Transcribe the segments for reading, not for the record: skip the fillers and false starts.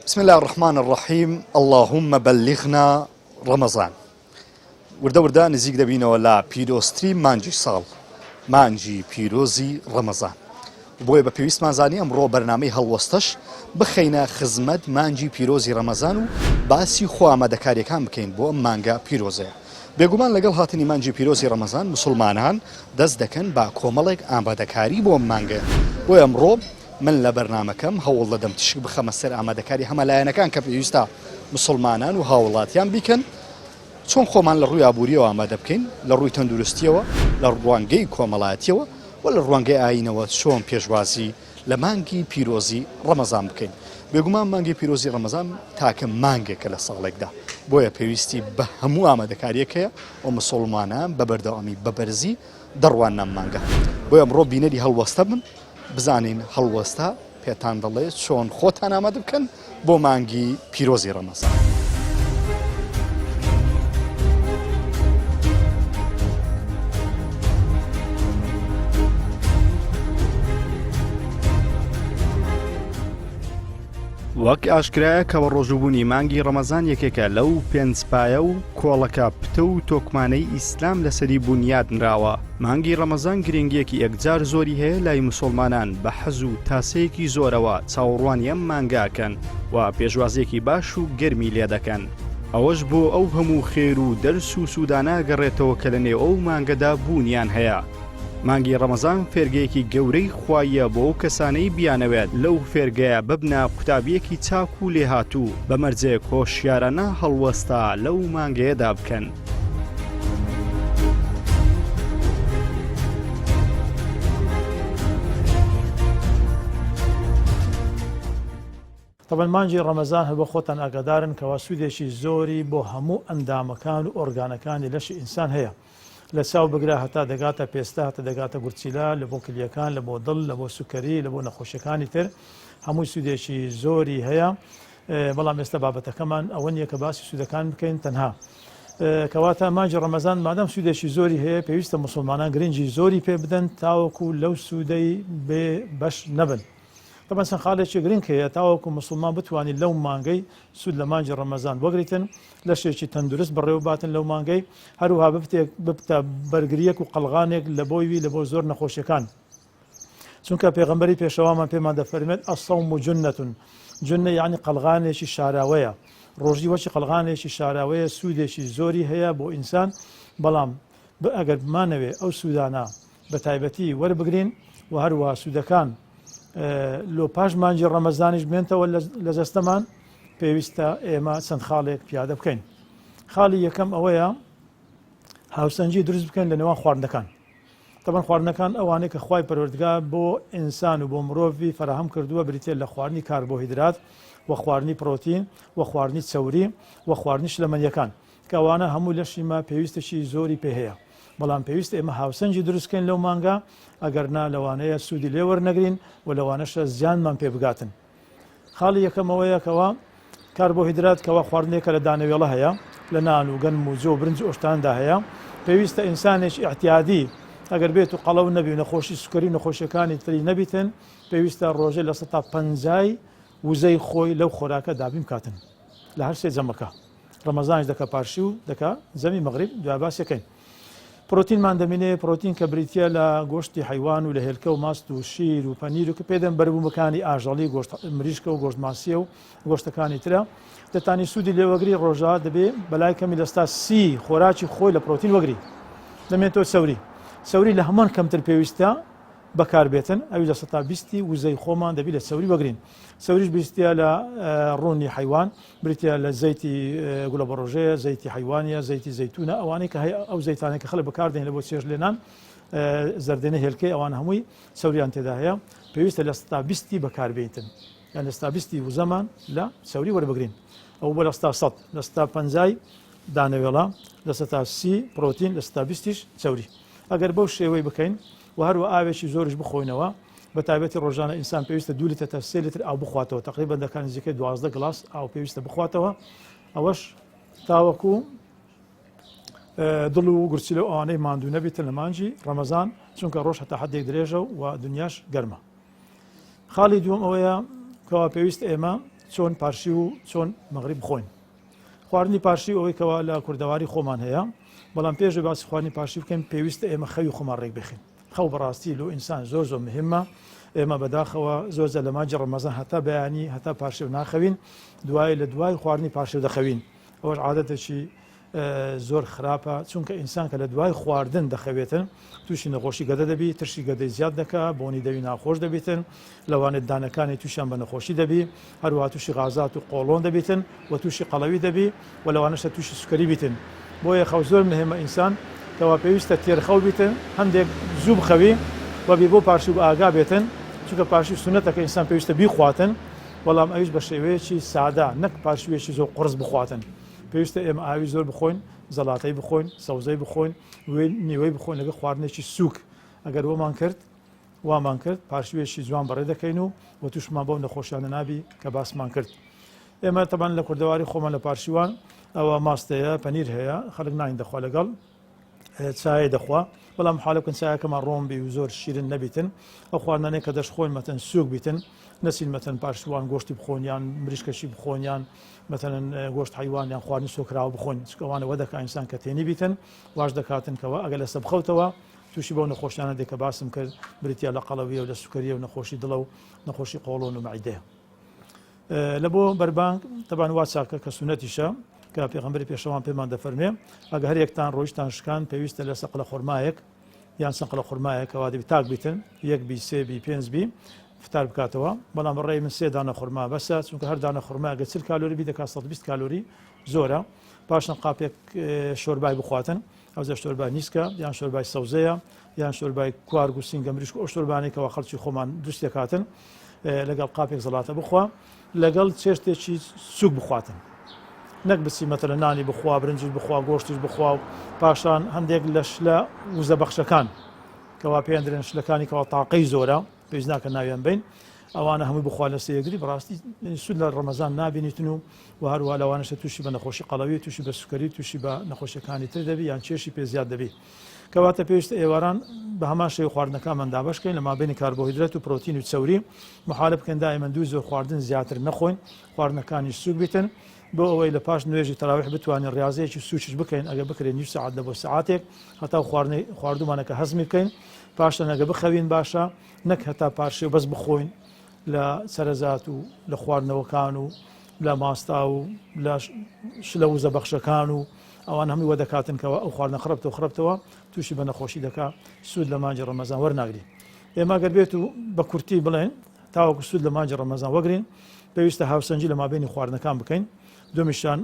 بسم الله الرحمن الرحيم. اللهم بلغنا رمضان. ورده نزیک دەبینەوە لە پیرۆستترین مانجی ساڵ، مانجی پیرۆزی ڕەمەزان. بۆیە بە پێویستمان زانی ئەمڕۆ بەرنامەی هەڵوەستەش بخەینە خزمەت مانجی پیرۆزی ڕەمەزان و باسی خۆ ئامادەکاریەکان بکەین بۆ ئەم مانگە پیرۆزەیە. بێگومان لەگەڵ هاتنی مانجی پیرۆزی ڕەمەزان مسلمانان دەست دەکەن با کۆمەڵێک ئامادەکاری بۆ ئەم مانگە. بۆیە ئەمڕۆ من لە بەرنامەکەم هەوڵ دەدەم تشک بخەمە سەر ئامادەکاری هەمەلایەنەکان کە پێویستە مسلمانان و هاوڵاتیان بیکەن، چۆن خۆمان لە ڕووی ئابووریەوە ئامادە بکەین، لە ڕووی تەندروستیەوە، لە ڕوانگەی کۆمەڵایەتیەوە و لە ڕوانگەی ئاینەوە چۆن پێشوازی لە مانگی پیرۆزی ڕەمەزان بکەین. بێگومان مانگی پیرۆزی ڕەمەزان تاکە مانگێکە لە ساڵێکدا، بۆیە پێویستی بە هەموو ئامادەکاریەکەیە و مسلمانان بە بەردەوامی بەبەرزی دەڕوان نام مانگە. بۆیە ئەمڕۆ بینەری هەڵوەستە بن، بزانین هەڵوەستە پێتان دەڵێت چۆن خۆتان ئامادە بکەن بۆ مانگی پیرۆزی ڕەمەزان. وەک ئاشکرایە کە بە ڕۆژوبوونی مانگی ڕەمەزان یەکێکە لەو پێنجپایە و کۆڵەکە پتە و تۆکمانەی ئیسلام لەسەری بونیاد نراوە. مانگی ڕەمەزان گرنگیەکی یەکجار زۆری هەیە لای مسلمانان بە حەز و تاسەیەکی زۆرەوە چاوەڕوانی ئەم مانگاکەن و پێشوازیەکی باش و گەرمی لێ دەکەن. ئەوەش بۆ ئەو هەموو خێر و دەرس و سوودانە گەڕێتەوە کە لە نێو ئەو مانگەدا بوونیان هەیە. مانگی ڕەمەزان فێرگەیەکی گەورەی خوایە بۆ ئەو کەسانەی بیانەوێت لەو فێرگەیە ببنە قوتابیەکی چاک و لێهاتوو بە مەرجێک هۆشیارانە هەڵوەستا لەو مانگەیەدا بکەن. طبعا مانجی ڕەمەزان هەر بۆ خۆتان ئاگادارن کەوا سوودێکی زۆری بۆ هەموو ئەندامەکان و ئۆرگانەکانی لەشی ئینسان هەیە. لە چاو بگرا هەتا دەگاتە پێستا، هەتا دەگاتە گورچیلا، لە بۆ کلیەکان، لە بۆ دڵ، لە بۆ سوکەری، لە بۆ نەخۆشیەکانی تر هەمووی سوودێکی زۆری هەیە. بەڵام ئێستا بابەتەکەمان ئەوە نییە کە باسی سوودەکان بکەین تەنها. کەواتە مانجی ڕەمەزان مادام سوودێکی زۆری هەیە پێویستە مسلمانان گرنگی زۆری پێ بدەن تاوەکو لەو سوودەی بێ بەش نەبن. طبعا چەند خاڵێکی گرنگ هەیە تاوەکو مسلمان بتوانین لەو مانگەی سوود لە مانجی ڕەمەزان وەگریتن، لەشێکی تەندروست بەڕێوەباتن لەو مانگەی، هەروها ببتە بەرگریەک و قەڵغانێک لە بۆیوی لە بۆ زۆر نەخۆشیەکان. چونکە پێغەمبەری پێشەوامان پێمان دەفەرمێت ئەسەوم جونەتون، جونە یعنی قەڵغانێکی شاراوەیە، ڕۆژی وەکی قەڵغانێکی شاراوەیە، سوودێکی زۆری هەیە بۆ ئینسان. بەڵام ئەگەر بمانەوێ ئەو سوودانە بە تایبەتی وەربگرین و هەروها سوودەکان لۆ پاش مانجی ڕەمەزانیش بێنتەوە لە جەستەمان، پێویستە ئێمە چەند خاڵێک پیادە بکەین. خاڵی یەکەم ئەوەیە هاوسەنجی دروست بکەین لە نێوان خواردنەکان. تەبەن خواردنەکان ئەوانەیە کە خوای پەروەردگار بۆ ئینسان و بۆ مرۆڤی فەراهەم کردووە بریتێ لە خواردنی کاربۆهیدرات و خواردنی پرۆتین و خواردنی چەوری و خواردنی شلەمەنیەکان کە ئەوانە هەموو لەشیمە پێویستێکی زۆری پێ هەیە. بەڵام پێویست ئێمە هاوسەنجی دروستکەین لەو مانگا، ئەگەر نا لەوانەیە سوودی لێ وەرنەگرین و لەوانەشە زیانمان پێ بگاتن. خاڵی یەکەمەوەیە کەوا کاربۆهیدرات کەوا خواردنێکە لە دانەوێڵە هەیە، لە نان و گەنم و جۆ و برنج ئۆشتاندا هەیە. پێویستە ئینسانێکی ئەحتیادی ئەگەر بێت و قەڵەو نەبی و نەخۆشی سوکەری نەخۆشیەکانی تری نەبیتن، پێویستە ڕۆژێ لە 150 وزەی خۆی لەو خۆراکە دابین کاتن لە هەر سێ جەمەکە. ڕەمەزانش دەکە پارشی و دەکە زەمی مەغریب دوای باسیەکەین. پرۆتینمان دەمێنێ، پرۆتین کە بریتە لە گۆشتی حیوان و لە هێلکە و ماست و شیر و پەنیر و کە پێدەن بەربوومەکانی ئاژەڵی، گۆشت مریشکە و گۆشت ماسیە و گۆشتەکانی ترە دەتانی سوودی لێوەگری. ڕۆژە دەبێ بەلای کەمی لەستا 30 خۆراکی خۆی لە پرۆتین وەگری. دەمێتەوە سەوری لە هەمان کەمتر پێویستە بەکاربێتن، ئەوی لە 120 وزەی خۆمان دەبی لە سەوری وەگرین. سەوریش بیستە لە ڕوونی حیوان، بریتە لە زەیتی گوڵە بەڕۆژەیە، زەیتی حیوانیە، زەیتی زەیتونە، ئەوانەی کە هەیە ئەو زەیتانێک کە خەڵک بەکاردێن لە بۆ چێژ لێنان، زەردێنە هێلکەی ئەوان هەمووی سەوریان تێدا هەیە. پێویستە لە 120 بەکاربێتن، یان لە 120 وزەمان لە سەوری وەربگرین. ئەو بۆ لە 100 لە 150 دانەوێڵە، لە 130 پرۆتین، لە 120ش سەوری. ئەگەر بەو شێوەی بکەین و هەروە ئاوێکی زۆرش بخۆینەوە، بە تایبەتی ڕۆژانە ئینسان پێویستە 2 لیتر تا 3 لیتر ئاو بخواتەوە، تقریبا دەکان نزیکەی 12 گڵاس ئاو پێویستە بخواتەوە. ئەوەش تاوەکو دڵ و گورچیلە و ئەوانەی ماندوو نەبێتن لە مانجی ڕەمەزان، چونکە ڕۆژ هەتا حەدێک درێژە و دنیاش گەرمە. خاڵی دووەم ئەوەیە کەوا پێویست ئێمە چۆن پارشی و چۆن مەغریب بخۆین. خواردنی پارشی ئەوەی کەوا لە کوردەواری خۆمان هەیە، بەڵام پێش باسی خواردنی پارشی بکەین پێویستە ئێمە خەوی خۆمان ڕێک بخین. خەو بەڕاستی لۆ ئینسان زۆر زۆر مهمە. ئێمە بەداخەوە زۆرجە لە مانجی ڕەمەزان هەتا بەیانی هەتا پارشێ و ناخەوین، دوای لە دوای خواردنی پارشێ و دەخەوین. ئەوەش عادەتێکی زۆر خراپە، چونکە ئینسان کە لە دوای خواردن دەخەوێتن تووشی نەخۆشی گەدە دەبی، ترشی گەدەی زیاد دەکات، بۆنی دەوی ناخۆش دەبێتن، لەوانێت دانەکانی تووشیان بە نەخۆشی دەبی، هەروەها تووشی غازات و قۆڵۆن دەبێتن و تووشی قەڵەوی دەبی و لەوانەشە تووشی سوکەری بیتن. بۆیە خەو زۆر مهمە ئینسان کەوا پێویستە تێرخەو بیتن، هەندێک زوو بخەوی و بێ بۆ پارشی و ئاگا بێتن، چونکە پارشی سونەتەکە ئینسان پێویستە بیخواتن، بەڵام ئەویش بە شێوەیەکی سادا، نەک پارشوێکی زۆر قڕز بخواتن. پێویستە ئێمە ئاوی زۆر بخۆین، زەڵاتەی بخۆین، سەوزەی بخۆین، نیوەی بخۆین لەگە خواردنێکی سووک. ئەگەر وامان کرد پارشوێکی جوان بەڕێ دەکەین و تووشمان بەو نەخۆشیانە نابی کە باسمان کرد. ئێمە تەبان لە کوردەواری خۆمان لە پارشیوان ئەوە ماستەیە، پەنیر هەیە، خەڵک نان دەخوا لەگەڵ چای دەخوا، بەڵام حاڵە بکەن چایەکەمان ڕۆم بی و زۆر شیرن نەبیتن. ئەو خواردنانەیە کە دەشخۆین مەتەن سووک بیتن، نەچین مەتەن پارشوان گۆشتی بخۆن یان مریشکەشی بخۆن یان مەتەنەن گۆشت حیوان یان خواردنی سۆکراوە بخۆن، چکەوانە وە دەکات ئینسان کە تێنی بیتن واش دەکاتن کەەوە ئەگەر لەسە بخەوتەوە تووشی بەو نەخۆشیانە دێکە باسم کرد، بریتیا لە قەڵەویە و لە سوکەریە و نەخۆشی دڵە و نەخۆشی قۆڵۆن و مەعیدەیە. لە بۆ بەربانگ تەبان وا چاکە کە سونەتیشە کە پێغەمبەری پێشەوان پێمان دەفەرمێ، ئەگە هەر یەکتان ڕۆیشتان شکان پێویستە لە سەقلە خورمایەک یان سەقلە خورمایەکەوا دەبی تاک بیتن، 1 بی 3 بی 5 بی فتار بکاتەوە، بەڵام بەڕێی من 3 دانە خورما بەسە، چونکە هەر دانە خورما ئەگە 40 کالۆری بی دەکات 120 کالۆری زۆرە. پاشان قاپێک شۆربای بخواتن، ئەوزە شۆربای نیسکە یان شۆربای سەوزەیە یان شۆربای کوارگ و سینگە مریشک، ئەو شۆربانێکەوە خەڵکی خۆمان دروست دەکاتن، لەگەڵ قاپێک زەڵاتە بخوا، لەگەڵ چێشتێکی سووک بخواتن، نەک بچی مەتەلە نانی بخوا، برنجش بخوا، گۆشتش بخوا و پاشان هەندێک لە شلە وزە بەخشەکان کەوا پێیاندرێن شلەکانی کەوا تاقەی زۆرە پێویست ناکە ناویان بین، ئەوانە هەمووی بخوا لە سەیەگری بەڕاستی سود لە ڕەمەزان نابینیتن و هەروە لەوانەشە تووشی بە نەخۆشی قەڵەوی، تووشی بە سوکەری، تووشی بە نەخۆشیەکانی تر دەبی یان چێشی پێ زیاد دەبی. کەواتە پێویستە ئێواران بە هەمان شێوە خواردنەکانمان دابەش بکەین لە مابینی کاربۆهیدرەت و پرۆتین و چەوری، محالە بکەین دائیمەن دوو زۆر خواردن زیاتر نەخۆین، خواردنەکانی سووک بیتن، بۆ ئەوەی لە پاش نوێژی تەراویح بتوانین ڕاضەیەکی سووچش بکەین، ئەگە بکرێن نیو سەعات لە بۆ سەعاتێک هەتا خواردومانەکە هەزمی بکەین، پاشان ئەگە بخەوین باشە، نەک هەتا پارشێ بەس بخۆین لە سەرەزات و لە خواردنەوەکان و لە ماستا و لە شلە وزە بەخشەکان و ئەوان هەمووی وە دەکاتن کەەوە ئەو خواردنە خڕبتەوە تووشی بە نەخۆشی دەکات، سوود لە مانجی ڕەمەزان وەرناگرین. ئێمە گەر بێت و بە کورتی بڵێن تاوەکو سوود لە مانجی ڕەمەزان وەگرین، پێویستە هاوسەنجی لە مابینی خواردنەکان بکەین، دومیشان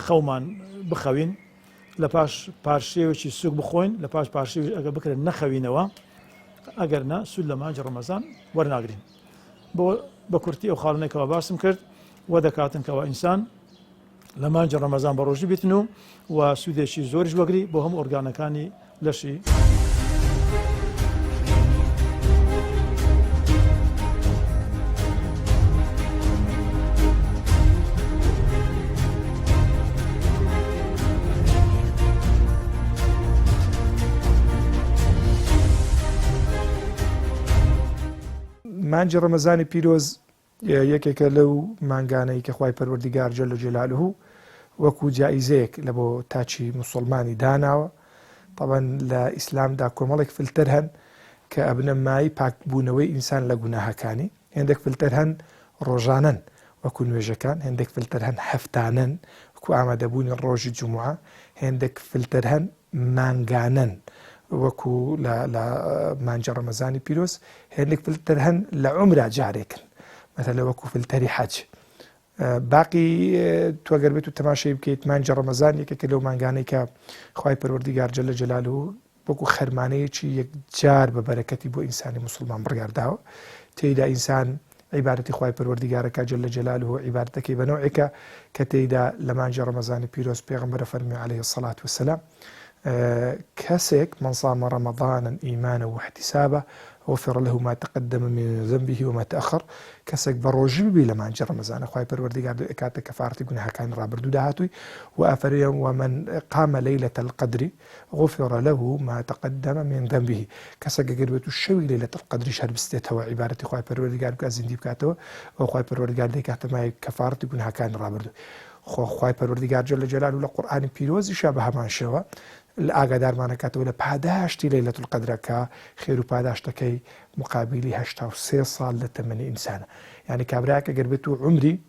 خەومان بخەوین، لە پاش پارشێوێکی سووک بخۆین، لە پاش پارشێوی ئەگە بکرێن نەخەوینەوە، ئەگەر نا سوود لە مانجی ڕەمەزان وەرناگرین. بۆ بە کورتی ئەو خاڵنێکەوە باسم کرد وە دەکاتن کەەوە ئینسان لە مانجی ڕەمەزان بە ڕۆژی بیتن و سوودێکی زۆریش وەگری بۆ هەموو ئۆرگانەکانی لەشی. مانجی ڕەمەزانی پیرۆز یەکێکە لەو مانگانەی کە خوای پەروەردیگار جەل جەلالوهو وەکو جائیزەیەک لە بۆ تاچی موسڵمانی داناوە. طبعاً لە ئیسلامدا کۆمەڵێک فلتەر هەن کە ئەبنە مای پاکبوونەوەی ئینسان لە گوناهەکانی، هێندێک فلتەر هەن ڕۆژانن وەکو نوێژەکان، هێندێک فلتەر هەن هەفتانن وەکو ئامادەبوونی ڕۆژی جومعە، هێندێک فلتەر هەن مانگانن وەکو لە مانجە ڕەمەزانی پیرۆز، هێندێک فلتەر هەن لە عومرا جارێکن، مەثەلا وەکو فلتەری حەج. باقی توەگەر بێت و تەماشای بکەیت مانجە ڕەمەزان یەکێکە لەو مانگانەی کە خوای پەروەردیگار جەل جەلالوهو وەکو خەرمانەیەکی یەکجار بە بەرەکەتی بۆ ئینسانی موسڵمان بڕیارداوە، تێیدا ئینسان عیبادەتی خوای پەروەردیگارەکە جەل جەلالوهو عیبادەتەکەی بە نەوعێکە کە تێیدا لە مانجە ڕەمەزانی پیرۆز پێغەمبەر فەرمی عەلەیهی السەڵات وەسەلام كسك من صام رمضانا إيمانا واحتسابا غفر له ما تقدم من ذنبه وما تأخر كسك بروجي بي لما انجر رمضان اخوي پروردگار دو اكات كفارتي گناه كان رابردو دهاتوي وافريا ومن قام ليلة القدر غفر له ما تقدم من ذنبه كسك قربتو الشوي ليلة القدر شهر بستيتها وعبارتي اخوي پروردگار كو ازندي بكاتو واخوي پروردگار دي كات ما كفارتي گناه كان رابردو خوای پروردگار جل جلاله لقرآن پیروزی شبه همان شوا الآقادار مانا كاتو لپاداشتی ليلة القدر كا خير پاداشتكي مقابلي 83 صال لتمني إنسان يعني كابراك قربتو عمري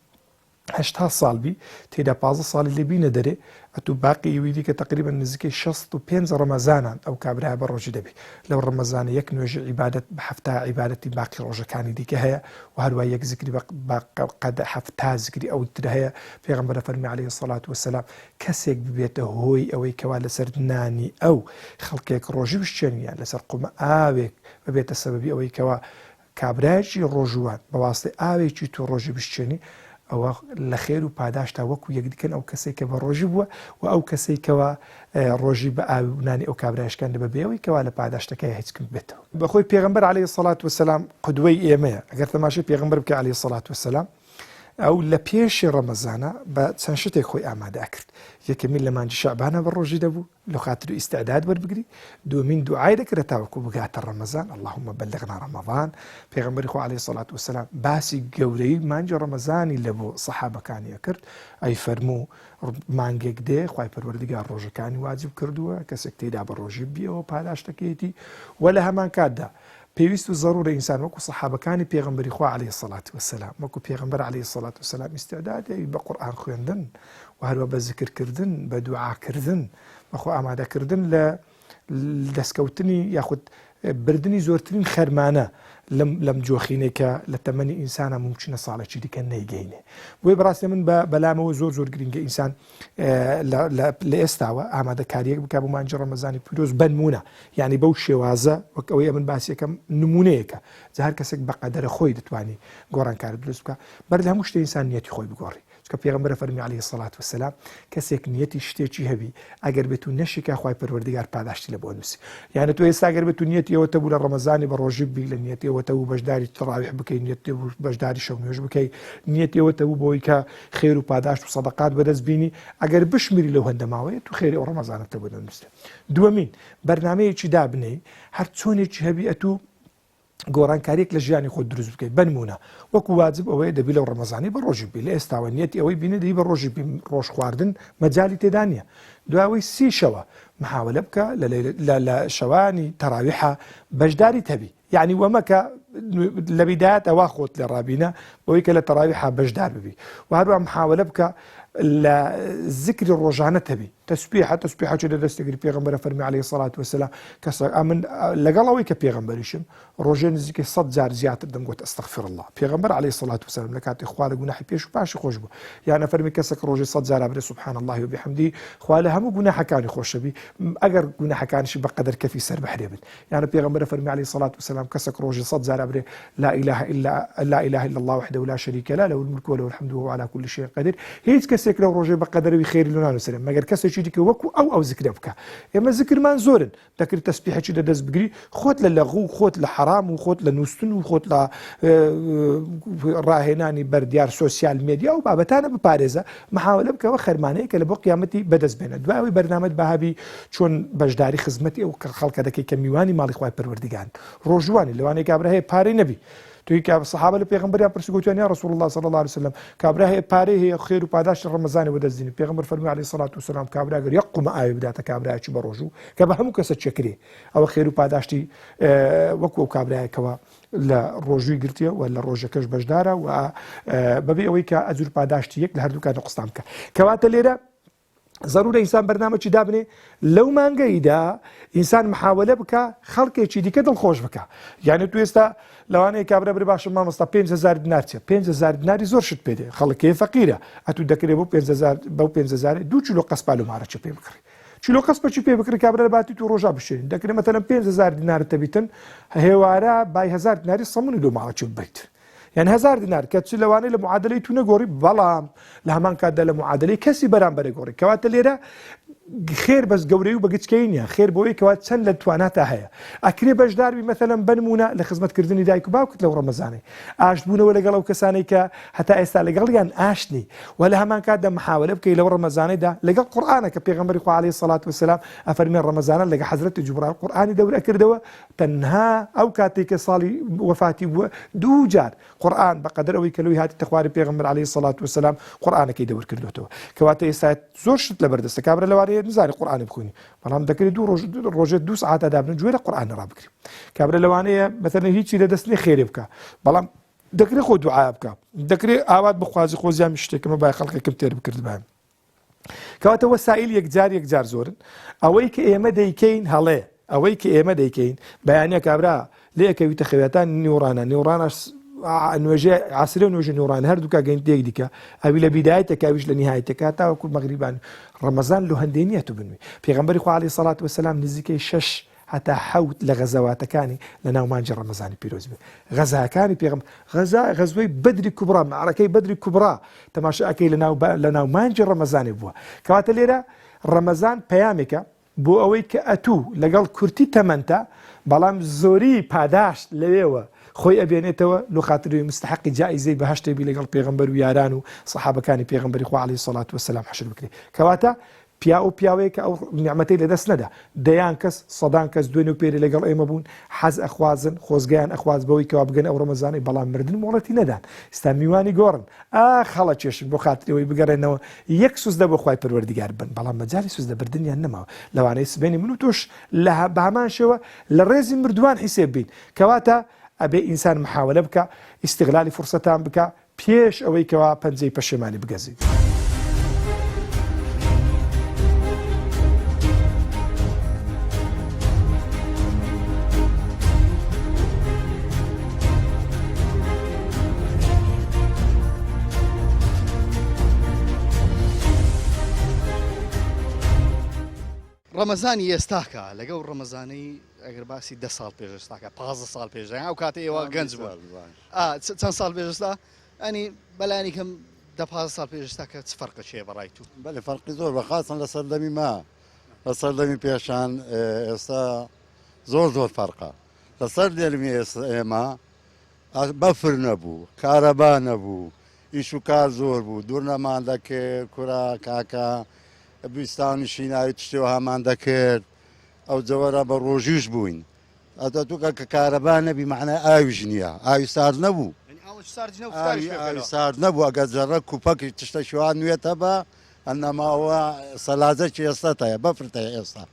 80 صال بي تيدا 15 صال اللي بينا دري اتو باقي يويديك تقريبا نزكي 65 رمضانا او كابراها بروج دبي لو رمضان يك نوج عبادة بحفتها عبادتي باقي روجا كان ديك هيا وهروا يك ذكري قد حفتها ذكري او تدهيا في غنبرة فرمي عليه الصلاة والسلام كسيك ببيته هوي او كوال سردناني او خلقيك روجي بشتاني يعني لسر قم آويك ببيت السببي او كوا كابراجي روجوان بواسطة آويكي تو روجي بشتاني او لخير و پاداشتا وەکو یەکدیکەن ئەو کەسێک کە بە ڕۆژی بووە و ئەو کەسێک کەوە ڕۆژی بە ئاونانی ئەو کابرایشکان دەبە بێەوەی کەوا لە پاداشتەکەی هیچکم بێتەوە بەخۆی پێغەمبەر عەلەیهی سەڵات وسەلام قودوەی ئێمەیە ئەگەر تەماشای پێغەمبەر بکە عەلەیهی سەڵات وسەلام ئەو لە پێشی ڕەمەزانە بە چەند شتێک خۆی ئامادە کرد یەکەمین لە مانجی شەعبانە بە ڕۆژی دەبوو لە خاتر ئیستعداد وەربگری دووەمین دوعای دەکرێت تاوەکو بگاتە ڕەمەزان اللهم بلغنا رمضان پێغەمبەری خوا عەلەیهی سەڵات وسەلام باسی گەورەی مانجی ڕەمەزانی لە بۆ سەحابەکانی کرد ئەی فەرموو مانگێک دێ خوای پەروەردگار ڕۆژەکانی واجب کردووە کەسێک تێدا بە ڕۆژی بیەوە پاداشتەکەیەتی وە لە هەمان کاتدا پێویست و ضرورە ئینسان وەکو سەحابەکانی پێغەمبەری خوا عەلەیهی سەڵات وسەلام وەکو پێغەمبەر عەلەیهی سەڵات وسەلام ئیستعدادی بە قورئان خوێندن و هەروە بە زیکرکردن بە دوعاکردن بەخۆ ئامادەکردن لە دەستکەوتنی یاخود بردننی زۆرترین خەرمانە لەم جۆخینێکە لە تەمەنی ئینسانە ممکنە ساڵێکی دیکە نەیگەینێ بۆی بەڕاستی من بەلامەوە زۆر گرنگە ئینسان لە ئێستاوە ئامادەکاریەک بکە بۆ مانجی ڕەمەزانی پیرۆز بنمونە یعنی بەو شێوازە وەک ئەوەی من باسیەکەم نمونەیەکە جا هەر کەسێک بەقەدەرە خۆی دەتوانی گۆڕانکار دروست بکە بەر لە هەموو شتێ ئینسان نیەتی خۆی بگۆڕی چکە پێغەمبەر فەرمی عەلەیهی سەڵات وسەلام کەسێک نیەتی شتێکی هەبی ئەگەر بێت و نەشیکە خوای پەروەردگار پاداشتی لە بۆ نووسی یعنی تۆ ئێستا ئەگەر بێت و نیەتی ئەوەتە بوو لە ڕەمەزانی بە ڕۆژی بی لە نیەتی ئەوەتە بوو بەشداری تەڕاویح بکەی نیەتی بەشداری شەو نوێژ بکەی نیەتی ئەوەتە بوو بۆی کە خێر و پاداشت و سەدەقات بەدەست بینی ئەگەر بشمیری لەو هەندە ماوەیە تو خێری ئەو ڕەمەزانت لە بۆ دەنووسێ دووەمین بەرنامەیەکی دابنێ هەر چۆنێکی هەبی ئەتوو گۆڕانکاریەک لە ژیانی خۆت دروست بکەیت بنمونە وەکو واجب ئەوەیە دەبی لەو ڕەمەزانی بە ڕۆژی بی لە ئێستاوە نیەتی ئەوەی بینە دەی بە ڕۆژی ڕۆژ خواردن مەجالی تێدا نییە دواوەی سی شەوە محاولە بکە لە شەوانی تەراویحە بەشداری تەبی یعنی وەمەکە لە بیدایەت ئەوا خۆت لێ ڕابینە بەوەی کە لە تەراویحە بەشدار ببی و هەروە محاولە بکە لە ذکری ڕۆژانە تەبی تەسبیحە لە دەستێگری پێغەمبەر فەرمی عەلەیهی سەڵات وسەلام کەسە من لەگەڵ ئەوەی کە پێغەمبەریشم ڕۆژێ نزیکەی 100 جار زیاتر دەمگوت ئەستەغفر الله پێغەمبەر عەلەیهی سەڵات وسەلام لە کاتی خوا لە گوناحی پێش و پاشی خۆش بوو یانە فەرمی کەسێک ڕۆژێ 100 جار ئەبرێ سوبحان الله وبحەمدی خوا لە هەموو گوناحەکانی خۆشەبی ئەگەر گوناحەکانیشی بەقەدەر کەفی سەر بەحرێ بن یانە پێغەمبەر فەرمی عەلەیهی سەڵات وسەلام کەسێک ڕۆژێ 100 جار ئەبرێ لا إله إلا الله وحده لا شريك له له الملك وله الحمد وهو على كل شيء قدير هیچ کەسێک لەو ڕۆژێ بەقەدەرەوی خێری لە نانووسێت مەگەر کەسێکی دیکە وەکو ئەو ذکرە بکە ئێمە ذکرمان زۆرن دەکرێت تەسبیحێکی لەدەست بگری خۆت لە لەغو خۆت لە حرام و خۆت لە نووستن و خۆت لە ڕاهێنانی بەردیار سۆسیال مێدیا و بابەتانە بپارێزە محاولە بکەوە خەرمانەیە کە لە بۆ قیامەتی بەدەست بێنە دوای بەرنامەت بەهابی چۆن بەشداری خزمەتی ئەو خەڵکە دەکەی کە میوانی ماڵی خوای پەروەردگارن ڕۆژوانی لەوانەیە کابرا هەیە پارەی نەبی توی که صحابه ل پیغمبریان پرسیگوتیان یا رسول الله صلی الله علیه و سلم کابرا هی پاره هی خیر و پاداش رمضان و دزدین پیغمبر فرمی علیه الصلاة والسلام کابرا اگر یقوم آیه بدات کابرا چی بروجو که به همو کس چکری او خیر و پاداشتی وکو کابرا کوا لروجوی گرتیه ولا روجه کش بجداره و ببی اوی که ازور پاداشتی یک لهردو کان قسطام که کوات لیره ضروري إنسان برنامج دابني لو ما نقيدا إنسان محاولة بك خلقه شيء ديك دل خوش بك يعني تويستا لو أنا كابرا برباش ما مستا 5000 دينار تيا 5000 دينار زور شت بيده خلقه فقيرة أتو دكري بو 5000 دو چلو قصبالو مارا چه بكري چلو قصبه چه بكري كابرا باتي تو روجا بشين دكري مثلا 5000 دينار تبيتن هوارا باي 1000 دينار صمون لو مارا چه بيت يعني 1000 دينار كتسلواني لمعادله تونه غوري بلام لهمان كاد لمعادله كسي بران بري غوري كوات ليره خێر بەس گەورەی و بەگچکەی نیە خێر بۆی کەوا چەند لە تواناتە هەیە ئەکرێ بەشداروی مەثەلەن بنمونە لە خزمەتکردنی دایک و باوکت لەو ڕەمەزانەی ئاشتبوونەوە لەگەڵ ئەو کەسانەی کە هەتا ئێستا لەگەڵیان ئاشتنی و لە هەمان کاتدا محاولە بکەی لەو ڕەمەزانەیدا لەگەڵ قورئانە کە پێغەمبەری خوا عەلەیهی سەڵات وسەلام ئەفەرمێن ڕەمەزانە لەگە حەزرەتی جوبرایل قورئانی دەورە کردەوە تەنها ئەو کاتێک کە ساڵی وەفاتی بووە دوو جار قورئان بەقەدر ئەوەی کە لەوەی هاتیتە خواری پێغەمبەر عەلەیهی سەڵات وسەلام قورئانەکەی دەور کردوێتەوە کەواتە ئێستا زۆر شت لەبەردەستە کابرا لەوانەیە نزانی قورئانی بخوێنی بەڵام دەکرێت ڕۆژێ 2 ساعات دابن گوێ لە قورئان ڕابگری کابرا لەوانەیە مەثەلەن هیچی لەدەست نێ خێرێ بکە بەڵام دەکرێت خۆ دوعا بکە دەکرێت ئاوات بخوازی خۆزیان شتێکمە بای خەڵکێکم تێر بکرد بەم کەواتە وەسائل یەکجار زۆرن ئەوەی کە ئێمە دەیکەین هەڵێ ئەوەی کە ئێمە دەیکەین بەیانە کابرا لێکەویتە خەوێتان نیوڕانە نوێژێ عسرە نوێژە نیوڕان هەردووکە گەنتێک دیکە ئەوی لە بیدایەتە کاویش لە نهایەتەکە تاوەکو مەغریبان ڕەمەزان لە هەندێک نییە تو بنوێ پێغەمبەری خوا عەلەیهی سەڵات وسەلام نزیکەی 6 هەتا 7 لە غەزەواتەکانی لە ناو مانجی ڕەمەزانی پیرۆز بێ غەزاکانی پێغەمبەر غەزوەی بەدری کوبرا معرەکەی بەدری کوبرا تەماشاکەی لە ناو مانجی ڕەمەزانی بووە کەواتە لێرە ڕەمەزان پەیامێکە بۆ ئەوەی کە ئەتوو لەگەڵ کورتی تەمەنتە بەڵام زۆری پاداش لەوێوە خۆی ئەبێنێتەوە لە خاتری مستحقی جائزەی بەهەشتێبی لەگەڵ پێغەمبەر و یاران و سەحابەکانی پێغەمبەری خوا عەلەیهی سەڵات وسەلام حەشر بکرێ کەواتە پیا و پیاوەیە کە ئەو نیعمەتەی لەدەست نەدا دەیان کەس سەدان کەس دوێنێ و پێری لەگەڵ ئێمە بوون حەز ئەخوازن خۆزگەیان ئەخواز بەوەی کەوا بگەن ئەو ڕەمەزانەی بەڵام مردن مۆڵەتی نەدان ئێستا میوانی گۆڕن خەڵە چێشن بۆ خاترەوەی بگەڕێنەوە یەک سوزدە بۆ خوای پەروەردگار بن بەڵام مەجای سوزدە بردنیان نەماوە لەوانەیە سبێنی من و تۆش لە بەهامان شێوە لە ڕێزی مردووان حیسێب بین کەواتە ئەبێ ئینسان محاولە بکە ئیستیغلالی فرسەتان بکە پێش ئەوەی کەوا پەنجەی پەشێمانی بگەزێت ڕەمەزانی ئێستاکە لەگەڵ ڕەمەزانەی ئەگەر باسی 10 ساڵ پێشتاکە 15 ساڵ پێش ئەو کاتە ئێوە گەنج بوون چەند ساڵ پێشستا ئەنی بەلانی کەم 15 ساڵ پێشتاکە چ فەرقە چێ بەڕای تو بەێ فەرقی زۆر بەخاستن لە سەردەمی ما لە سەردەمی پێشان ئێستا زۆر فەرقە لە سەر دێرمی ئێمە بەفر نەبوو کارەبا نەبوو ئیش و کار زۆر بوو دوور نەمان دەکرد کورا کاکە بیستانی شینایی تشتێوە هەمان دەکرد ئەو جەوەرە بە ڕۆژیش بووین ئەتە توکە کە کارەبا نەبی معنای ئاویش نییە ئاوی سارد نەبوو ئاوی سارد نەبوو ئەگە جەڕە کوپەکی تشتە شوان نوێتە بە ئەنەماوە سەلازەکی ئێستاتەیە بەفرتەیە ئێستا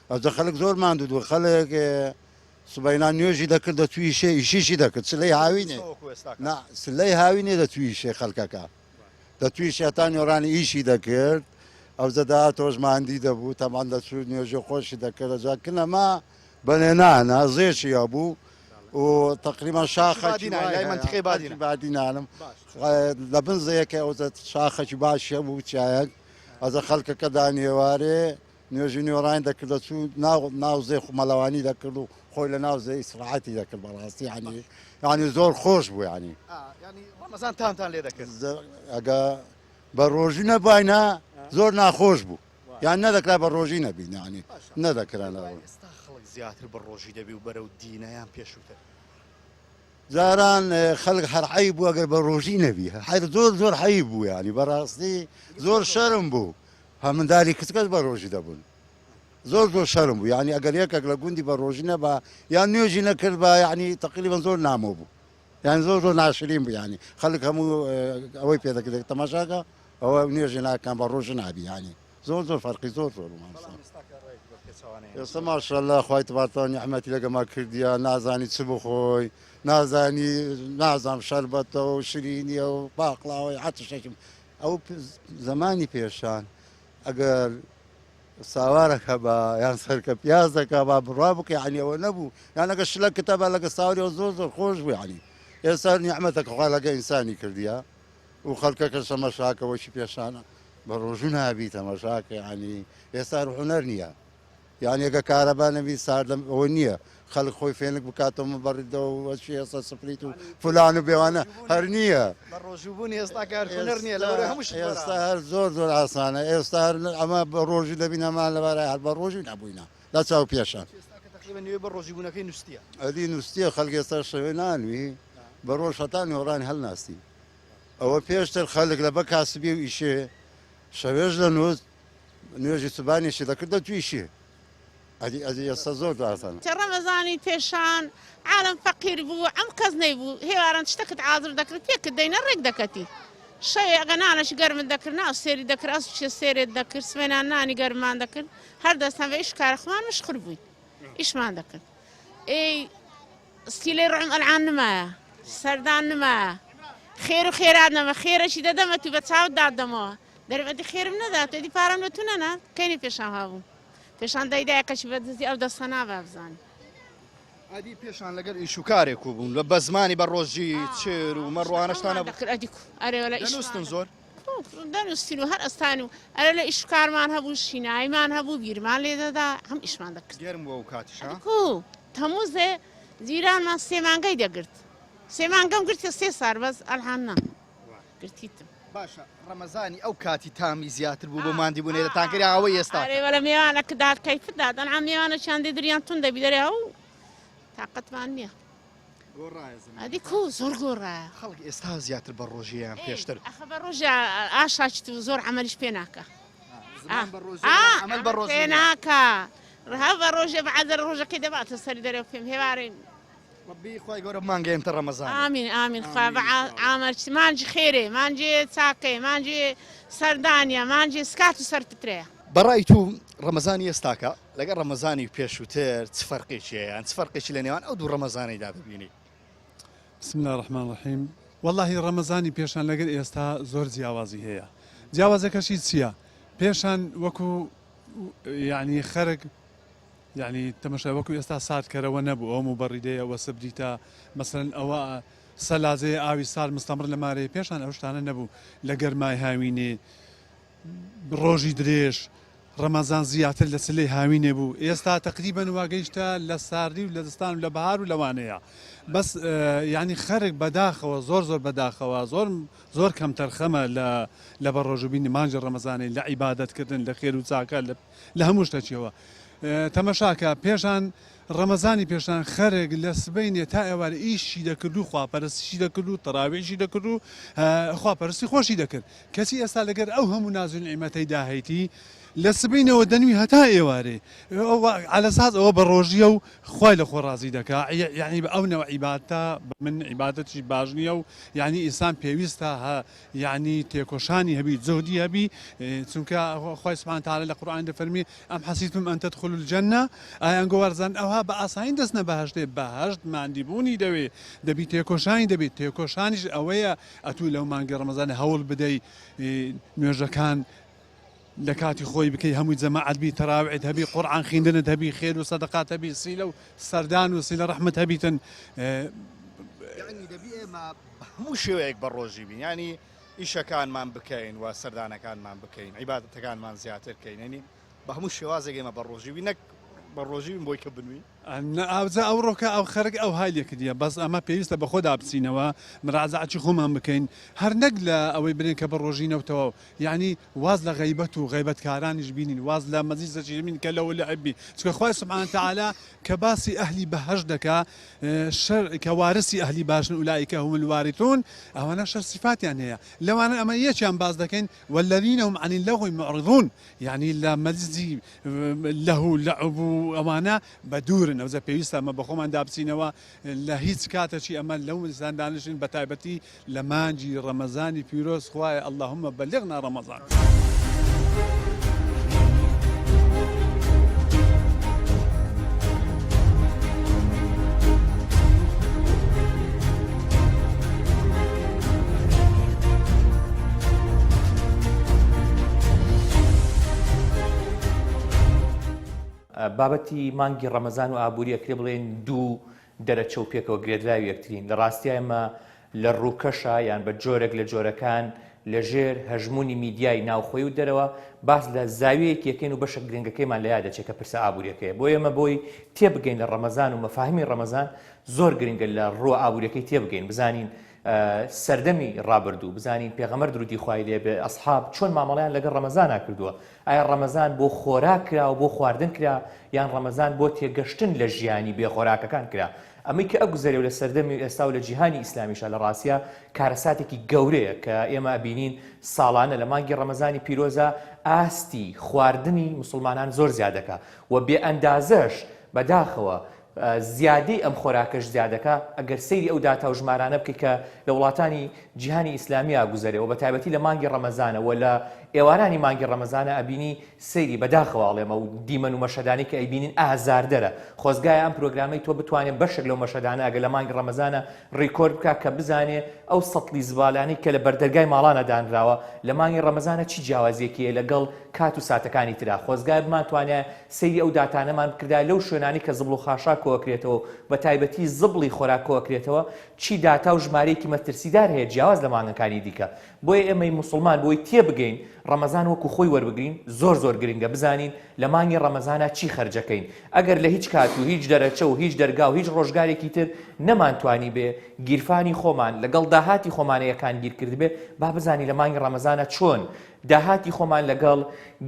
ئەوجە خەڵک زۆر ماندوو خەڵک سبەینا نوێژی دەکرد دە تویشێ ئیشیشی دەکرد سلەی هاوینێ سلەی هاوینێ دە تویشێ خەڵکەکە دە تویشێتان نێڕانی ئیشی دەکرد ئەو زەدا تۆژماندی دەبوو تەمان دەچوو نوێژە خۆشی دەکرد جاکنەما بەنێنانە زێشیە بوو و تقریبا شاخەکی منتیقی بادینانم لە بن زەیەکە ئەو شاخەکی باشە بوو چایەک ئەزە خەڵکەکە دانیێوارێ نوێژی نوێڕان دەکرد دەچوو ناو زێ مەلەوانی دەکرد و خۆی لە ناو زەی سرعەتی دەکرد بەڕاستی ینی زۆر خۆش بوو ینی ڕەمەزان تامتان لێ دەکرد ئەگە بە ڕۆژی نەبووینە زۆر ناخۆش بوو یان نەدەکرا بە ڕۆژی نەبینانی نەدەکرانەوە ئێستا خەڵک زیاتر بە ڕۆژی دەبی و بەرەو دینەیان پێشووتر جاران خەڵک هەر حەی بوو ئەگەر بە ڕۆژی نەبی هەر زۆر حەی بوو ینی بەڕاستی زۆر شەرم بوو هەمنداری کچکەس بە ڕۆژی دەبوون زۆر شەرم بوو ینی ئەگەر یەکێک لە گوندی بە ڕۆژی نەبا یان نوێژی نەکرد بە ینی تقریبا زۆر نامۆ بوو یان زۆر ناشرین بوو ینی خەڵک هەموو ئەوەی پێ دەکرێت تەماشاکە ئەوە نوێژی ناکەم بە ڕۆژ نابی ینی زۆر فەرقی زۆر ئێستا ماشەڵڵا خوای تبارەتەعالا نیعمەتی لەگەما کردیە نازانی چ بخۆی نازام شەربەتە و شرینیە و باقڵاوی حتی شەکم ئەو زمانی پێشان ئەگەر ساوارەکە بە یان سەرکە پیاز دەکە با بڕوا بکە ینی ئەوە نەبوو یان ئەگە شلە کتەبە لەگە ساوریەوە زۆر خۆش بوو ینی ئێستا نیعمەتەکە خوا لەگە ئینسانی کردیە و خەڵکەکە تەماشاکەوەشی پێشانە بە ڕۆژوو نابی تەماشاکە ینی ئێستا هونەر نییە یانێکە کارەبا نەبی سارد ئەوە نییە خەڵک خۆی فێنک بکاتەوە بەڕیدەوە شێسە سفریت و فلان و بێوانە هەر نییە ڕۆژبوونی ئێستا کارخونەر نییە لە هەموو ئێستا هەر زۆر زۆر ئاسانە ئێستا ئەمە بە ڕۆژی دەبینەمان لەبارە هەر بە ڕۆژی نبووینە لە چاو پێشان نوێ بە ڕۆژیبوونەکەی نووسە ئەدی نووسە خەڵک ئێستا شەوێ نانوی بە ڕۆژ هەتان هۆڕانی هەل ناستی ئەوە پێشتر خەڵک لە بە کاسبی و ئیشێ شەوێژ لە نوێژی سوبانێکی دەکردە تویشێ ئەدی ئێستا زۆر ئاسانە ڕەمەزانی پێشان عالم فەقیر بوو ئەم کەس نەیبوو هێواران شتەکەت ئازر دەکرد پێکرد دەینە ڕێک دەکەتی شەوێ ئەگەنانەش گەرمت دەکرد ناو سێری دەکرد ئەس چێ سێرێت دەکرد سوێنان نانی گەرمان دەکرد هەر دەستان بە ئیش کارەخمان مشخر بووین ئیشمان دەکرد ئەی ستیلەی ڕۆم ئەلعان نمایە سەردان نمایە خێر و خێرات نەمە خێرەشی دەدەمە تو بە چاوت دادەمەوە دەربەتی خێرم نەدات ئەدی پارەم لە تو نەنا کەینی پێشان هابوو پێشان دایدایەکەشی بەدەستی ئەو دەستە نابا بزانانی ئەدی پێشان لەگەر ئیش و کارێک و بوون لە بە زمانی بە ڕۆژی چێر و مەڕوانەشتانە ئەرێوە لە نووسن زۆر دەنووسین و هەر ئەستان و ئەرە لە ئیش کارمان هەبوو شینایمان هەبوو بیرمان لێدەدا هەم ئیشمان دەکرد گەرم بووە و کاتیشا تەموزێ جیرانمان سێمانگەی دەگرت سێمانگەم گرتە سێ سار بەس ئەلحاننا گرتیتم باشە ڕەمەزانی ئەو کاتی تامی زیاتر بوو بۆ مادی بوونێ لە تاکەری ئەوەی ئێستا ئەرێوە لە میوانەکەدات کەیفدا دەنعام میوانە چاندێ دریان تون دەبی دەرێ و تااقەتمان نییە ئەدی کو زۆر گۆڕایە خەڵک ئێستا زیاتر بە ڕۆژیان پێشتر ئەخە بە ڕۆژە ئاشاچت و زۆر عمەلیش پێ ناکە ئەمەل بە ڕۆژ پێ ناکە ڕها بە ڕۆژێ بەعادە ڕۆژەکەی دەباتە سەری دەرێ پێم هێوارین ڕەبی خۆی گەورە مانگەێنتە ڕەمەزان ئامین ئامین خوا بە ئامەرچ مانجی خێرێ مانجێ چاکەی مانجێ سەردانیا مانجێ سکات و سەرترەیە بەڕای تو ڕەمەزانی ئێستاکە لەگەر ڕەمەزانی پێشووتر چ فەرقێکیان چ فەرقێکی لە نێوان ئەو دوو ڕەمەزانەیدا ببینی بسم الله الرحمن الرحیم والله ڕەمەزانی پێشان لەگەر ئێستا زۆر جیاوازی هەیە جیاوازەکەشی چییە پێشان وەکو یعنی خەرک یعنی تەمەشا وەکو ئێستا ساردکەرەوە نەبوو ئەو مبەڕیدەیە وە سبریتە مەسەرەن ئەوە سەلازەیە ئاوی سار مستەمر لە مارەیە پێشان ئەو شتانە نەبوو لە گەرمای هاوینێ ڕۆژی درێژ ڕەمەزان زیاتر لە سلەی هاوینێ بوو ئێستا تقریبەن واگەیشتە لە ساردی و لە دەستان و لە بەهار و لەوانەیە بەس ینی خەرک بەداخەوە زۆر بەداخەوە زۆر کەم تەرخەمە لە بە ڕۆژبینی مانجە ڕەمەزانی لە عیبادەتکردن لە خێر و چاکە لە هەموو شتەچیەوە تەمەشاکە پێشان ڕەمەزانی پێشان خەرێک لە سبەینێ تا ئێوارە ئیشی دەکرد و خواپەرستیشی دەکرد و تەراویحی دەکرد و خواپەرستی خۆشی دەکرد کەسی ئێستا لەگەر ئەو هەموو نازل نیعمەتەی داهەیتی لە سبەینەوە دەنوی هەتا ئێوارێ علەساس ئەوە بە ڕۆژیە و خوای لە خۆ ڕازی دەکا یعنی بە ئەو نەوە عیبادەتە من عیبادەتی باش نییە و یعنی ئینسان پێویستە یعنی تێکۆشانی هەبی جەهدی هەبی چونکە خوای سوبحانه وتعالى لە قورئان دەفەرمی ئەم حەسیبتم ئەن تەدخلوا الجەنە ئایان گۆوارزان ئەوها بە ئاسانی دەستنە بەهەشتێ بەهەشت ماندیبوونی دەوێ دەبی تێکۆشانی دەبێت تێکۆشانیش ئەوەیە ئەتوو لەو مانگە ڕەمەزانە هەوڵ بدەی نوێژەکان لە کاتی خۆی بکەی هەمووی جەماعەت بی تەراویحت هەبی قورئان خوێندنت هەبی خێر و سەدەقات هەبی سیلە و سەردان و سیلە ڕەحمەت هەبیتن دەبی ئێمە هەموو شێوەیەک بە ڕۆژی بین ینی ئیشەکانمان بکەین و سەردانەکانمان بکەین عیبادەتەکانمان زیاتر بکەین ینی بە هەموو شێوازێک ئێمە بە ڕۆژی بین نەک بە ڕۆژی بین بۆی کە بنووی ئاوجا ئەو ڕۆکە ئەو خەرک ئەو هایلێکە دیە بەس ئەمە پێویستە بە خۆدا بچینەوە مراجعەتی خۆمان بکەین هەر نەک لە ئەوەی برێن کە بە ڕۆژینەوتەوە یعنی واز لە غەیبەت و غەیبەتکارانیش بینین واز لە مەزیزەکی بین کە لەوە لە عیبی چونکە خوای سوبحانه وتعالى کە باسی ئەهلی بەهەشت دەکا کە وارسی ئەهلی باشن ئولائیکە هم الوارثون ئەوانە شەر صفاتیان هەیە لەوانە ئەمە یەکیان باز دەکەین والذین هم عن اللغو معرضون یعنی لە مەزیزی لەهو لەعب و ئەوانە بەدورن ئەوزە پێویستە ئەمە بە خۆمان دابچینەوە لە هیچ کاتێکی ئەمە لەو مزان دانیشن بە تایبەتی لە مانجی ڕەمەزانی پیرۆز خوایە اللهم بلغنا ڕەمەزان. بابەتی مانگی ڕەمەزان و ئابووریەکرێ بڵێن دوو دەرەچە و پێکەوە گرێدراوی یەکترین لە ڕاستی ئێمە لە ڕووکەشە یان بە جۆرێک لە جۆرەکان لەژێر هەژمونی میدیای ناوخۆی و دەرەوە باس لە زاویەیەک یەکەین و بەشە گرنگەکەیمان لە یادەچێت کە پرسە ئابوووریەکەیە بۆ ئێمە بۆی تێبگەین لە ڕەمەزان و مەفاهیمی ڕەمەزان زۆر گرنگە لە ڕووە ئابوووریەکەی تێبگەین بزانین سەردەمی ڕابردوو بزانین پێغەمبەر درودی خوای لێ بێ ئەسحاب چۆن مامەڵەیان لەگەڵ ڕەمەزانە کردووە ئایا ڕەمەزان بۆ خۆراک کرا و بۆ خواردن کرا یان ڕەمەزان بۆ تێگەشتن لە ژیانی بێخۆراکەکان کرا ئەمەی کە ئەگوزەرێ و لە سەردەمی ئێستا و لە جیهانی ئیسلامیشە لە ڕاستیە کارەساتێکی گەورەیە کە ئێمە ئەبینین ساڵانە لە مانگی ڕەمەزانی پیرۆزە ئاستی خواردنی مسلمانان زۆر زیادەکە و بێ ئەندازەش بەداخەوە زیادەی ئەم خۆراکەش زیادەکە ئەگەر سەیری ئەو داتا و ژمارانە بکە کە لە وڵاتانی جیهانی ئیسلامی ئاگوزەرێەوە بە تایبەتی لە مانگی ڕەمەزانە و لە ئێوارانی مانگی ڕەمەزانە ئەبینی سەیری بەداخەواڵێمە و دیمەن و مەشەدانی کە ئەیبینین ئازاردەرە خۆزگایە ئەم پرۆگرامەی تۆ بتوانێت بەشێک لەو مەشەدانە ئەگەر لە مانگی ڕەمەزانە ڕیکۆرد بکە کە بزانێ ئەو سەتڵی زبالانەی کە لە بەردەرگای ماڵانە دانراوە لە مانگی ڕەمەزانە چی جیاوازیەکیە لەگەڵ کات و ساتەکانی ترا خۆزگای بمانتوانێت سەیری ئەو داتانەمان بکردا لەو شوێنانی کە زبڵ و خاشاک کۆکرێتەوە بە تایبەتی زبڵی خۆراک کۆکرێتەوە چی داتا و ژمارەیەکی مەترسیدار هەیە جیاواز لە مانگەکانی دیکە بۆیە ئێمەی مسلمان بۆی تێبگەین ڕەمەزان وەکو خۆی وەربگرین زۆر زۆر گرنگە بزانین لە مانگی ڕەمەزانە چی خەرجەکەین ئەگەر لە هیچ کات و هیچ دەرەچە و هیچ دەرگا و هیچ ڕۆژگارێکی تر نەمانتوانی بێ گیرفانی خۆمان لەگەڵ داهاتی خۆمانەیەکان گیرکرد بێ با بزانی لە مانگی ڕەمەزانە چۆن داهاتی خۆمان لەگەڵ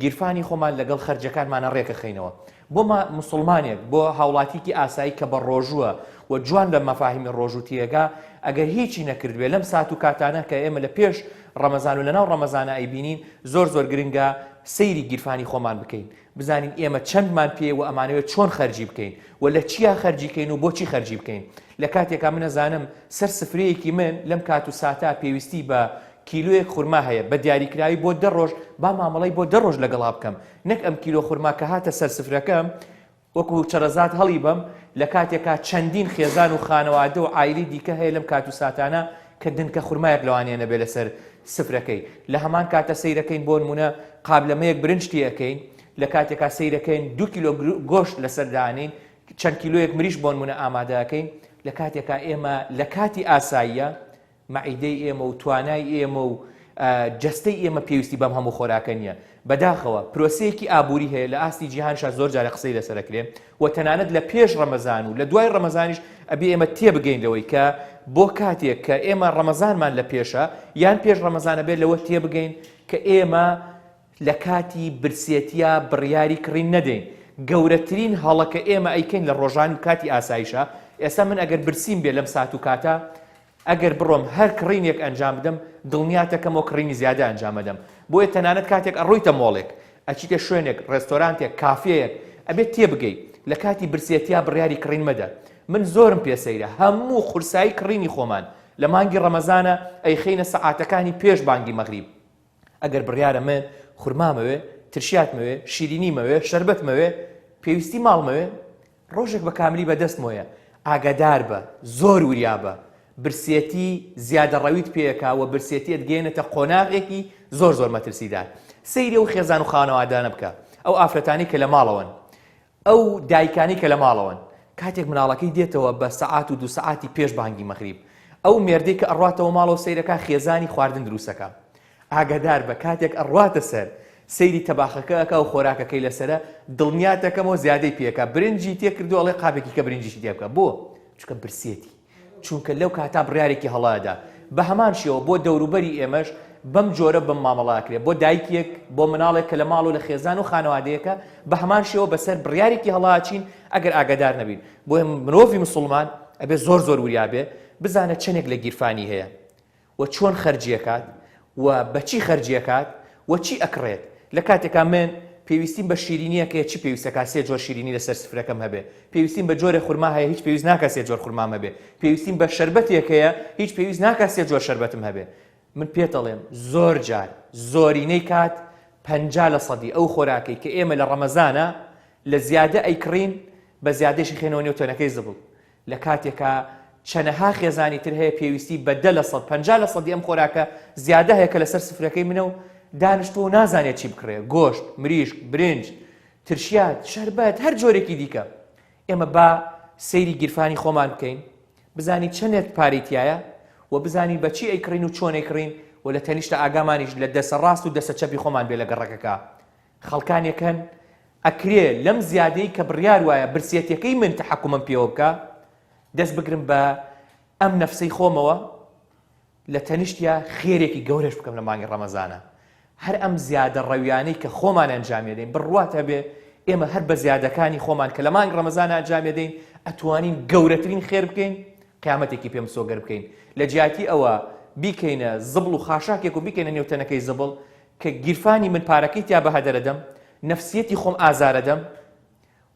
گیرفانی خۆمان لەگەڵ خەرجەکانمانە ڕێکەخەینەوە بۆ مسلمانێک بۆ هاوڵاتیکی ئاسایی کە بە ڕۆژووە و جوان لە مەفاهیمی ڕۆژوتیەکە ئەگەر هیچی نەکردوێ لەم سات و کاتانە کە ئێمە لە پێش ڕەمەزان و لەناو ڕەمەزانە ئەیبینین زۆر زۆر گرنگە سەیری گیرفانی خۆمان بکەین بزانین ئێمە چەندمان پێ و ئەمانەوێت چۆن خەرجی بکەین و لە چیا خەرجیکەین و بۆچی خەرجی بکەین لە کاتێکا من ئەزانم سەر سفرەیەکی من لەم کات و ساتا پێویستی بە کیلۆیەک خورما هەیە بە دیاریکراوی بۆ 10 ڕۆژ با مامەڵەی بۆ 10 ڕۆژ لەگەڵا بکەم نەک ئەم کیلۆ خورما کە هاتە سەر سفرەکەم وەکو چەرەزات هەڵی بەم لە کاتێکا چەندین خێزان و خانەوادە و عایلی دیکە هەیە لەم کات و ساتانە کە دنکە خورمایەک لەوانەیە نەبێ لەسەر سفرەکەی لە هەمان کاتە سەیرەکەین بۆ نمونە قابلەمەیەک برنجتی ئەەکەین لە کاتێکا سەیرەکەین 2 کیلۆ گۆشت لەسەر دانین چەند کیلۆیەک مریش بۆ نمونە ئامادەکەین لە کاتێکا ئێمە لە کاتی ئاساییە مەعیدەی ئێمە و توانای ئێمە و جەستەی ئێمە پێویستی بەم هەموو خۆراکە نییە بەداخەوە پرۆسەیەکی ئابووری هەیە لە ئاستی جیهانشا زۆر جارە قسەی لەسەرەکرێ و تەنانەت لە پێش ڕەمەزان و لە دوای ڕەمەزانیش ئەبێ ئێمە تێبگەینەوەی کە بۆ کاتێک کە ئێمە ڕەمەزانمان لە پێشە یان پێش ڕەمەزانە بێت لەوە تێبگەین کە ئێمە لە کاتی برسێتیا بڕیاری کڕین نەدەین گەورەترین هەڵەکە ئێمە ئەیکەین لە ڕۆژان و کاتی ئاسایشە ئێستا من ئەگەر برسیم بێ لەم سات و کاتە ئەگەر بڕۆم هەر کڕینێک ئەنجام بدەم دڵنیاتەکەمەوە کڕینی زیادە ئەنجام بدەم بۆیە تەنانەت کاتێک ئەڕۆیتە مۆڵێک ئەچیتە شوێنێک ڕێستۆرانتێک کافەیەک ئەبێت تێبگەی لە کاتی برسێتیا بڕیاری کڕین مەدە من زۆرم پێسەیرە هەموو قورسایی کڕینی خۆمان لە مانگی ڕەمەزانە ئەیخینە سەعاتەکانی پێش بانگی مەغریب ئەگەر بڕیارە من خورمامەوێ ترشیاتمەوێ شیرینیمەوێ شەربەتمەوێ پێویستی ماڵمەوێ ڕۆژێک بە کاملی بەدەستمۆیە ئاگادار بە زۆر وریابە برسێتی زیادە ڕەویت پێیەکا و برسێتیت گەێنێتە قۆناغێکی زۆر زۆر مەترسیدار سەیری و خێزان و خانەوادانە بکە ئەو ئافرەتانی کە لە ماڵەوەن ئەو دایکانی کە لە ماڵەوەن کاتێک مناڵەکەی دێتەوە بە سەعات و 2 سەعاتی پێش بانگی مەغریب ئەو مێردەی کە ئەڕاتەوە ماڵەوە سەیرەکە خێزانی خواردن دروستەکە ئاگادار بە کاتێک ئەڕاتە سەر سەیری تەباخەکەکە و خۆراکەکەی لەسرە دڵنیاتەکەمەوە زیادەی پێکە برنجی تێکردو ئەڵێ قابێکی کە برنجیشی تێ بکە بۆ چونکە برسێتی چونکە لەو کاتا بڕیارێکی هەڵادا بە هەمان شێوە بۆ دەوروبەری ئێمەش بەم جۆرە بم مامەڵاکرێ بۆ دایکێک بۆ مناڵێک کە لە ماڵ و لە خێزان و خانەوادەیەکە بە هەمان شێوە بەسەر بڕیارێکی هەڵاچین ئەگەر ئاگادار نەبین بۆ مرۆڤی مسلمان ئەبێ زۆر زۆر وریابێ بزانە چەندێک لە گیرفانی هەیە و چۆن خەرجیەکات و بەچی خەرجیەکات و چی ئەکڕێت لە کاتێکا من پێویستیم بە شیرینیەکە چی پێویستەکە سێ جۆر شیرینی لەسەر سفرەکەم هەبێ پێویستیم بە جۆرە خورما هەیە هیچ پێویست ناکە سێ جۆر خورمام هەبێ پێویستیم بە شەربەتێکەیە هیچ پێویست ناکە سێ جۆر شەربەتم هەبێ من پێتەڵێم زۆر جار زۆرینەی کات 50% ئەو خۆراکەی کە ئێمە لە ڕەمەزانە لە زیادە ئەیکڕین بە زیادەشی خێنەوە نێوتۆنەکەی زبڵ لە کاتێکا چەنەها خێزانی تر هەیە پێویستی بە 50% ئەم خۆراکە زیادە هەیە کە لەسەر سفرەکەی منە و دانیشتۆ نازانێت چی بکڕێ گۆشت مریشک برنج ترشیات شەربەت هەر جۆرێکی دیکە ئێمە با سەیری گیرفانی خۆمان بکەین بزانی چەندێک پارەی تایە و بزانین بە چی ئەیکڕین و چۆن ئەیکڕین و و لە تەنیشتە ئاگامانیش لە دەسە ڕاست و دەسە چەپی خۆمان بێ لە گەڕەکەکە خەڵکانێکن ئەکرێ لەم زیادەی کە بڕیار وایە برسێتەکەی من تەحەکومم پێوە بکە دەست بگرم بە ئەم نەفسەی خۆمەوە لە تەنیشتیا خێرێکی گەورەش بکەم لە مانگی ڕەمەزانە هەر ئەم زیادە ڕەویانەی کە خۆمان ئەنجامێدەین بڕواتە بێ ئێمە هەر بە زیادەکانی خۆمان کە لە مانگ ڕەمەزانە ئەنجامێدەین ئەتوانین گەورەترین خێر بکەین قیامەتێکی پێم سۆگەر بکەین لە جیاتی ئەوە بیکەینە زبڵ و خاشاکێک و بیکەینە نێوتەنەکەی زبڵ کە گیرفانی من پارەکەی تیا بەهەدەرەدەم نەفسیەتی خۆم ئازارەدەم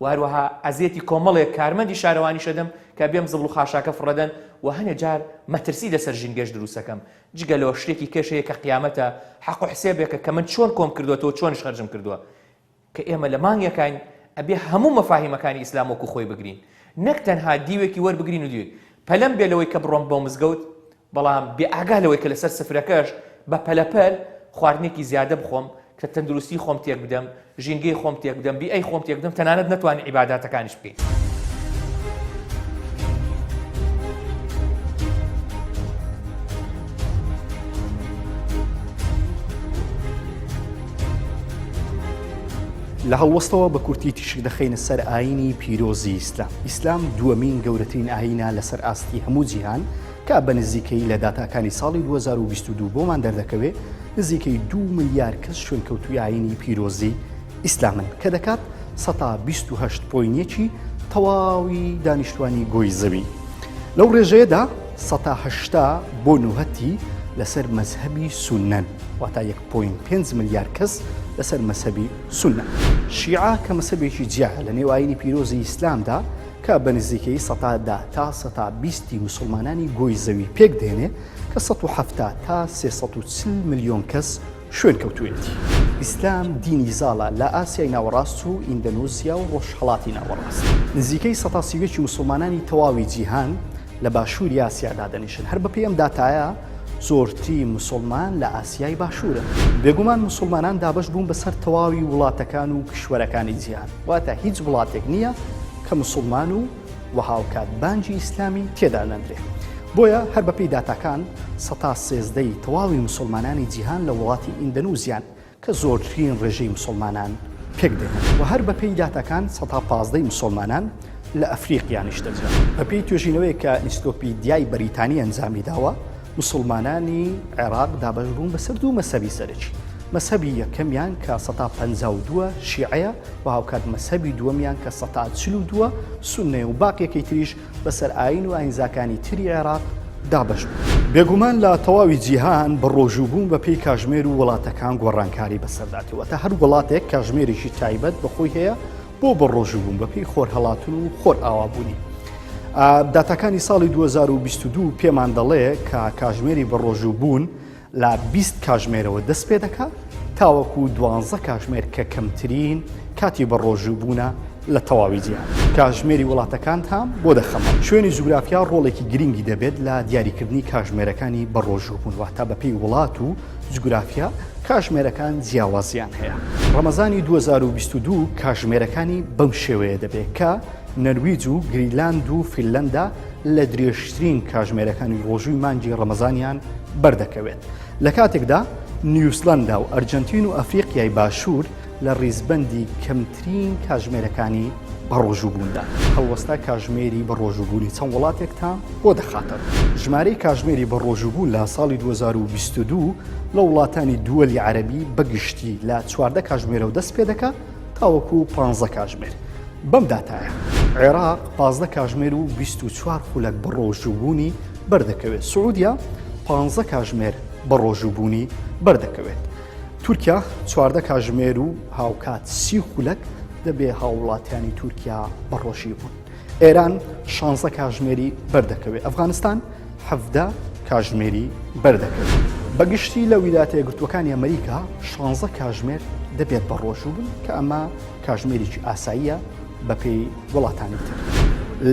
و هەروەها ئەزیەتی کۆمەڵێک کارمەندی شارەوانی شەدەم کە بێم زبڵ و خاشاکە فڕەدەن و هەنێ جار مەترسی لەسەر ژینگەش دروستەکەم جگەلەوە شتێکی کێشەیە کە قیامەتە حەق و حسێبێکە کە من چۆن کۆم کردووەتەوە چۆنش خەرجم کردووە کە ئێمە لە مانگیەکان ئەبێ هەموو مەفاهیمەکانی ئیسلام وەکو خۆی بگرین نەک تەنها دیوێکی وەربگرین و دیوێک پەلەم بێ لەوەی کە بڕۆم بۆ مزگەوت بەڵام بێ ئاگا لەوەی کە لەسەر سفرەکەش بە پەلەپەل خواردنێکی زیادە بخۆم کە تەندروستی خۆم تێک بدەم ژینگەی خۆم تێک بدەم بیئەی خۆم تێک بدەم تەنانەت نەتوانین عیباداتەکانیش بکەین لە هەڵوەستەوە بە کورتی تیشک دەخینە سەر ئاینی پیرۆزی ئیسلام ئیسلام دووەمین گەورەترین ئاینە لەسەر ئاستی هەموو جیهان کە بە نزیکەی لە داتاکانی ساڵی 2022 بۆمان دەردەکەوێت نزیکەی 2 ملیار کەس شوێنکەوتوی ئاینی پیرۆزی ئیسلامن کە دەکات 128.1 تەواوی دانیشتوانی گۆی زەوی لەو ڕێژەیەدا 180 بۆ 90 لەسەر مەزهەبی سونەن واتە 1.5 ملیار کەس لەسەر مەسەبی سونە شیعە کە مەسەبێکی جیاە لە نێو ئاینی پیرۆزی ئیسلامدا کە بە نزیکەی 100 تا 120 مسلمانانی گۆی زەوی پێک دێنێ کە 170 تا 340 ملیۆن کەس شوێن کەوتوێتی ئیسلام دینی زاڵە لە ئاسیای ناوەڕاست و ئیندۆنێزیا و ڕۆژهەڵاتی ناوەڕاست نزیکەی 130 مسلمانانی تەواوی جیهان لە باشووری ئاسیادا دەنیشن هەر بەپێی ئەم داتایە زۆرتری مسلمان لە ئاسیای باشوورە بێگومان مسلمانان دابش بوون بەسەر تەواوی وڵاتەکان و کشوەرەکانی جیهان واتە هیچ وڵاتێک نییە کە مسلمان و وهاوکات بانجی ئیسلامی تێدا نەندرێ بۆیە هەر بەپێی داتاکان 113 تەواوی مسلمانانی جیهان لە وڵاتی ئیندۆنێزیان کە زۆرترین ڕێژەی مسلمانان پێک دێنن و هەر بەپێی داتاکان 115 مسلمانان لە ئەفریقیانیش دەجێن بەپێی توێژینەوەی کە ئینستۆپیدیای بەریتانی ئەنجامی داوە مسلمانانی عێراق دابش بوون بەسەر دوو مەسەبی سەرەکی مەسەبی یەکەمیان کە 152 شیعەیە و هاوکات مەسەبی دووەمیان کە 142 سوننەیە و باقیەکەی تریش بەسەر ئاین و ئاینزاکانی تری عێراق دابش بوون بێگومان لە تەواوی جیهان بە ڕۆژوبوون بە پێی کاژمێر و وڵاتەکان گۆڕانکاری بەسەرداتیەوە تا هەر وڵاتێک کاژمێریشی تایبەت بەخۆی هەیە بۆ بە ڕۆژوبوون بە پێی خۆرهەڵاتن و خۆر ئاوابوونی داتاکانی ساڵی 2022 پێمان دەڵێ کە کاژمێری بە ڕۆژوبوون لە 20 کاژمێرەوە دەست پێ دەکات تاوەکو 12 کاژمێر کە کەمترین کاتی بە ڕۆژوبوونە لە تەواوی جیهان کاژمێری وڵاتەکان هەم بۆ دەخەمە شوێنی جوگرافیا ڕۆڵێکی گرنگی دەبێت لە دیاریکردنی کاژمێرەکانی بە ڕۆژوبوون واتە بەپێی وڵات و جوگرافیا کاژمێرەکان جیاوازیان هەیە ڕەمەزانی 2022 کاژمێرەکانی بەم شێوەیە دەبێت کە نەرویج و گریلاند و فینلەندا لە درێژترین کاژمێرەکانی ڕۆژووی مانگی ڕەمەزانیان بەردەکەوێت لە کاتێکدا نیوزیلەندا و ئەرجەنتین و ئەفریقیای باشوور لە ڕیزبەندی کەمترین کاژمێرەکانی بە ڕۆژوبووندا هەڵوەستا کاژمێری بە ڕۆژوبوونی چەند وڵاتێک تا بۆ دەخاتەوە ژمارەی کاژمێری بە ڕۆژوبوون لە ساڵی 2022 لە وڵاتانی دووەلی عەرەبی بەگشتی لە 14 کاژمێرەوە دەست پێ دەکات تاوەکو 15 کاژمێر بەم داتایە عێراق 15 کاژمێر و 24 خولەک بە ڕۆژوبوونی بەردەکەوێت سعودیا 15 کاژمێر بە ڕۆژوبوونی بەردەکەوێت تورکیا 14 کاژمێر و هاوکات 30 خولەک دەبێ هاوڵاتیانی تورکیا بە ڕۆژی بوون ئێران 16 کاژمێری بەردەکەوێت ئەفغانستان 17 کاژمێری بەردەکەوێت بەگشتی لە ویلایەتە یەکگرتووەکانی ئەمریکا 16 کاژمێر دەبێت بە ڕۆژوبوون کە ئەمە کاژمێریی ئاساییە بەپێی وڵاتانی تر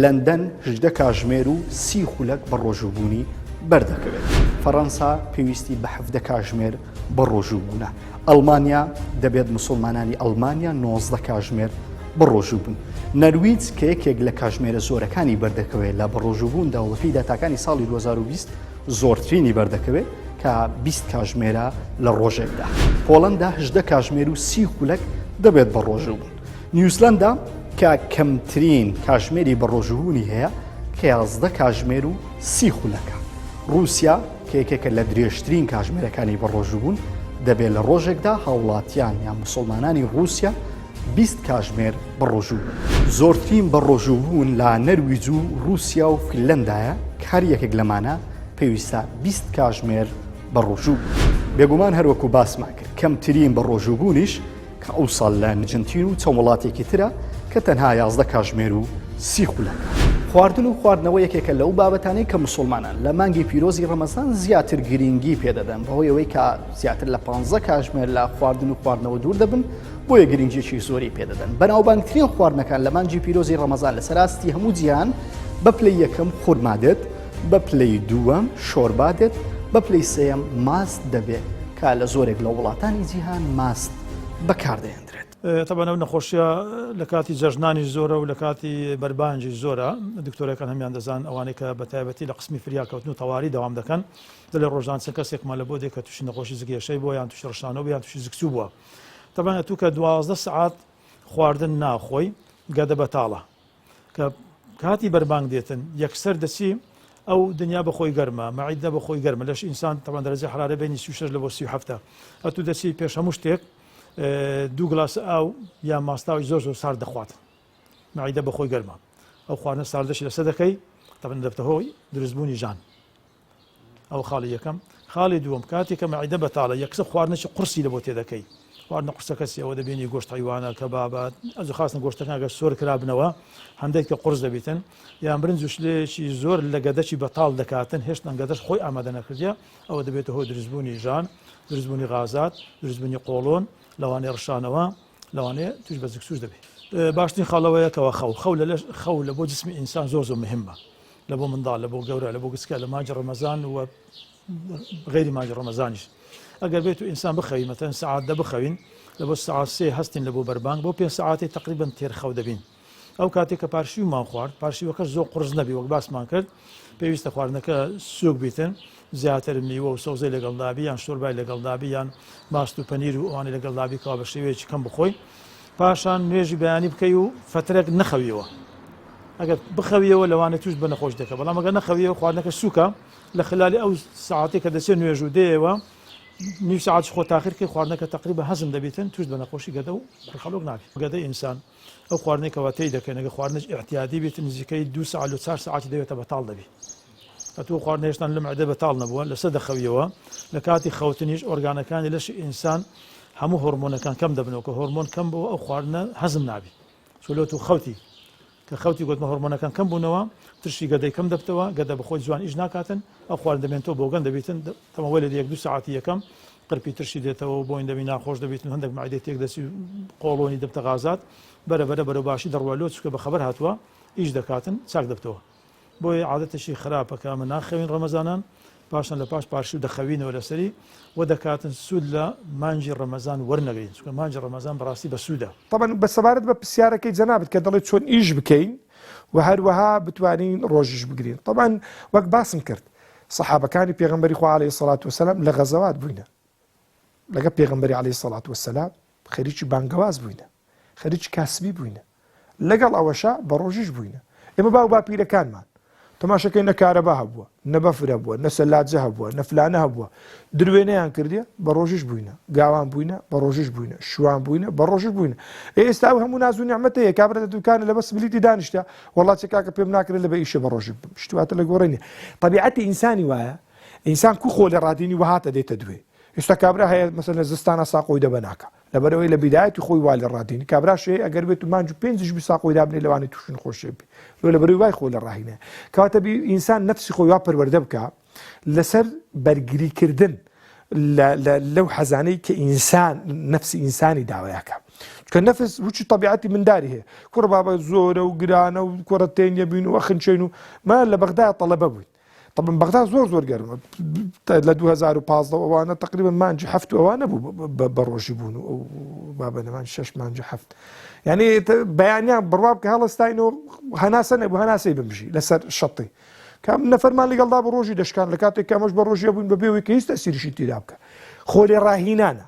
لەندەن 18 کاژمێر و 30 خولەک بە ڕۆژوبوونی بەردەکەوێت فەڕەنسا پێویستی بە 17 کاژمێر بە ڕۆژوبوونە ئەڵمانیا دەبێت مسلمانانی ئەڵمانیا 19 کاژمێر بە ڕۆژوبوون نەرویج کە یەکێک لە کاژمێرە زۆرەکانی بەردەکەوێت لە بە ڕۆژوبووندا و بەپێی داتاکانی ساڵی 2020 زۆرترینی بەردەکەوێت کە 20 کاتژمێرە لە ڕۆژێکدا. پۆڵەندا 18 کاتژمێر و 30 خولەک دەبێت بە ڕۆژوو بوون. نیوزلەندا کە کەمترین کاتژمێری بە ڕۆژبوونی هەیە کە 11 کاتژمێر و 30 خولەکە. رووسیا کە یەکێکە لە درێژترین کاتژمێرەکانی بە ڕۆژبوون دەبێت لە ڕۆژێکدا هاوڵاتیان یان مسلمانانی رووسیا 20 کاتژمێر بە ڕۆژوو. زۆرترین بە ڕۆژوو بوون لە نەرویج و رووسیا و فینلەندایە کار یەکێک لەمانە پێویستە 20 کاتژمێر بە ڕۆژوو. بێگومان هەروەکو باسمان کرد کەمترین بە ڕۆژوو بوونیش کە ئەو ساڵ لە نجنتین و چەند وڵاتێکی ترە کە تەنها 11 کاتژمێر و 30 خولەکە. خواردن و خواردنەوە یەکێکە لەو بابەتانەی کە مسلمانان لە مانگی پیرۆزی ڕەمەزان زیاتر گرنگی پێدەدەن بەهۆی ئەوەی کە زیاتر لە 15 کاتژمێر لە خواردن و خواردنەوە دوور دەبن بۆیە گرنگیێکی زۆری پێدەدەن. بەناوبانگترین خواردنەکان لە مانگی پیرۆزی ڕەمەزان لە سەراستی هەموو جیهان بە پلەی یەکەم خورمادێت، بە پلەی دووەم شۆربادێت، بە پلەی سێەم ماست دەبێت کە لە زۆرێک لە وڵاتانی جیهان ماست بەکاردەهێنرێت. طبعا ئەو نەخۆشیە لە کاتی جەژنانی زۆرە و لە کاتی بەربانجی زۆرە دکتۆرەکان هەمیان دەزان ئەوانەی کە بە تایبەتی لە قسمی فریاکەوتن و تەواوی دەوام دەکەن لە ڕۆژان چەند کەسێکمان لە بۆ دێک کە تووشی نەخۆشی زگێشەی بۆ یان تووشی ڕشانەوە یان تووشی زگچوو بووە. طبعا تو کە 12 سعات خواردن ناخۆی گەدە بەتاڵە کە کاتی بەربانگ دێتن یەکسەر دەچی ئەو دنیا بەخۆی گەرمە مەعیدە بەخۆی گەرمە لەش ئینسان طبعا دەرەجە حرارە بینی 36 لە بۆ 37 ئەتوو دەچی پێش هەموو شتێک 2 گلاس ئاو یا ماستاوی زۆر سارد دەخوات مەعیدە بەخۆی گەرمە ئەو خواردنە ساردەشی لەسەر دەکەی طبعا دەبتە هۆی دروستبوونی ژان. ئەو خاڵی یەکەم. خاڵی دووەم کاتێک کە مەعیدە بەتاڵە یەکسەر خواردنەی قورسی لە بۆ تێدەکەی خواردنە قورسەکەسی ئەوە دەبێنی گۆشت حیوانە کەبابات ئەز خاستن گۆشتەکان ئەگەر سۆر کرابنەوە هەندێک کە قورس دەبیتن یان برنج و شلێکی زۆر لە گەدەکی بەتاڵ دەکاتن هێشتا گەدەش خۆی ئامادە نەکردیە ئەوە دەبێتە هۆی دروستبوونی ژان دروستبوونی غازات دروستبوونی قۆڵۆن لەوانەیە ڕشانەوە لەوانەیە توش بە زگسوش دەبێت. باشترین خاڵەوەیەکەوە خەو لە بۆ جسمی ئینسان زۆر مهمە لە بۆ منداڵ لە بۆ گەورە لە بۆ گسکە لە مانجی ڕەمەزان و غیری مانجی ڕەمەزانیش ئەگەر بێت و ئینسان بخەوی مەتەن سعات دە بخەوین لە بۆ سعات سێ هەستین لە بۆ بەربانگ بۆ 5 ساعتی تقریبن تێرخەو دەبین. ئەو کاتێک کە پارشیومان خوارد پارشیوەکە زۆر قورس نەبی وەک باسمان کرد پێویستە خواردنەکە سووک بیتن زیاتر میوە و سەوزەی لەگەڵدابی یان شۆربای لەگەڵدابی یان ماست و پەنیر و ئەوانەی لەگەڵدابی کەوا بە شێوەیەکی کەم بخۆی پاشان نوێژی بەیانی بکەی و فترێک نەخەویەوە ئەگەر بخەویەوە لەوانە توش بە نەخۆش دەکە بەڵام ئەگەر نەخەویەوە خواردنەکە سووکە لە خلالی ئەو ساعتی کە دەچێت نوێژ و دێەوە نیو ساعت خۆ تاخیرکە خواردنەکە تقریبا هەزم دەبێتن توش بە نەخۆشی گەدە و خەڵک نابێت گەدەی ئینسان ئەو خواردنەی کەواتەی دەکەن ئەگە خواردنش احتیاطی بێت نزیکەی 2 ساعت و 4 ساعتی دەوێتە بەتاڵ دەبێت ئەتوو خواردن هێشتان لە معدە بەتاڵ نەبووە لەسەر دەخەویەوە لە کاتی خەوتنیش ئۆرگانەکانی لەش ئینسان هەموو هۆرمۆنەکان کەم دەبنەوە کە هۆرمۆن کەم بووە ئەو خواردنە هەزم نابێت چۆلۆت و خەوتی کە خەوتی گوتمە هۆرمۆنەکان کەم بوونەوە ترشی گەدەی کەم دەبتەوە گەدە بەخۆی جوان ئیش ناکاتن ئەو خواردن دەمێنێتەوە بۆگەن دەبێتن تەمەوەی لە 1-2 ساعتی یەکەم قرپی ترشی دێتەوە و بۆین دەبی ناخۆش دەبێتن هەندێک معدەی تێک دەسی قۆڵۆنی دەبتە غازات بەرەبەرە بەرە باشی دەڕوالۆ چکە بە خەبەر هاتووە ئیش دەکاتن چاک دەبتەوە بۆیە عادەتەشی خراپە کە ئەمە ناخەوین ڕەمەزانان پاشان لە پاش پارشی دەخەوینەوە لەسەری و دەکاتن سوود لە مانجی ڕەمەزان وەرنەگرین چکە مانجی ڕەمەزان بەڕاستی بە سوودە. طبعا بە سەبارەت بە پرسیارەکەی جەنابەت کە دەڵێت چۆن ئیش بکەین و هەروەها بتوانین ڕۆژیش بگرین. طبعا وەک باسم کرد سەحابەکانی پێغەمبەری خوا عەلەیهی سەڵات وسەلام لە غەزەوات بووینە لەگە پێغەمبەری عەلەیهی سەڵات وسەلام خەریکی بانگەواز بووینە خەریکی کاسبی بووینە لەگەڵ ئەوەشە بە ڕۆژیش بووینە. ئێمە باو باپیرەکانمان تەماشەکەی نە کارەبا هەبووە نە بەفرە بووە نە سەلاجە هەبووە نە فلانە هەبووە دروێنەیان کردیە بە ڕۆژیش بووینە گاوان بووینە بە ڕۆژیش بووینە شوان بووینە بە ڕۆژیش بووینە. ئێستا ئەو هەموو ناز و نیعمەتەیە کابرەتە دوکانە لە بەس بلیتی دانیشتە وەڵات چێکاکە پێم ناکرێت لە بە ئیشە بە ڕۆژی شتواتە لە گۆڕینە. طبیعەتی ئینسانی وایە ئینسان کو خۆ لە ڕادینی وهاتە دێتە دوێ ئێستا کابرا هەیە مەسەن لە زستانە ساقۆی دەبە ناکە لەبەرەوەی لە بیدایەتی خۆی وا لە ڕادینی کابرا شێ ئەگەر بێت و مانج و 5 ساقۆی دابنێ لەوانی تووشن خۆشێ بێ لەبەرەوەی وای خۆ لە ڕاهینە کەواتە ئینسان نەفسی خۆی وا پەروەردە بکە لەسەر بەرگریکردن لەو حەزانەی کە ئینسان نەفسی ئینسانی داوایەکە چکە نەفس وچی طبیعەتی منداری هەیە کوڕ بابە زۆرە و گرانە و کوڕە تێنیە بین و ئەخنچین و ما لە بەغدا تەڵەبە بووین. طبعا بەغدا زۆر گەرمە لە 2015 ئەوانە تقریبا مانجی هەفت ئەوانە بوو بە ڕۆژی بوون و بابەنەمان 6 مانجی هەفت یعنی بەیانیان بڕوا بکە هەڵستاینەوە هەناسە نەبوو هەناسەی بمژی لەسەر شەڵی کام نەفەرمان لەگەڵدا بە ڕۆژی دەشکان لە کاتێک کامەش بە ڕۆژیە بووین بەبێەوەی کە هیچ تەسیریشی تێدا بکە خۆ لێ ڕاهینانە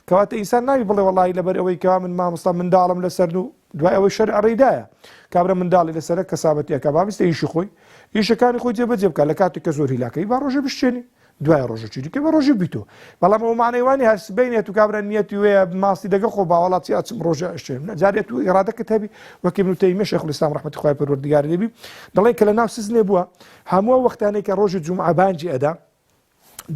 کەواتە ئینسان ناوی بڵێ وەڵی لەبەر ئەوەی کەوا من مامۆستا منداڵم لەسەر و دوای ئەوەی شەر ئەڕێدایە کابرا منداڵی لەسەرە کەسابەتیەکە بابیستە ئیشی خۆی ئیشەکانی خۆی جێبەجێ بکە لە کاتێک کە زۆر هیلاکەی با ڕۆژە بشتێنی دوای ڕۆژە چیریکە بە ڕۆژی بیتۆ بەڵام ئەو مانەیوانی هەر سبینێت و کابرا نیەتی وەیە ماسی دەگە خۆ باوەڵاتی ئاچم ڕۆژە ئەشتێن جارێت و ئێرادەکەت هەبی وەکی ابن تەیمیە شێخ الئیسلام ڕەحمەتی خوای پەروەردگار دەبی دەڵێن کە لە ناو سزنێ بووە هەموو وەختانەی کە ڕۆژی جومعە بانگی ئەدا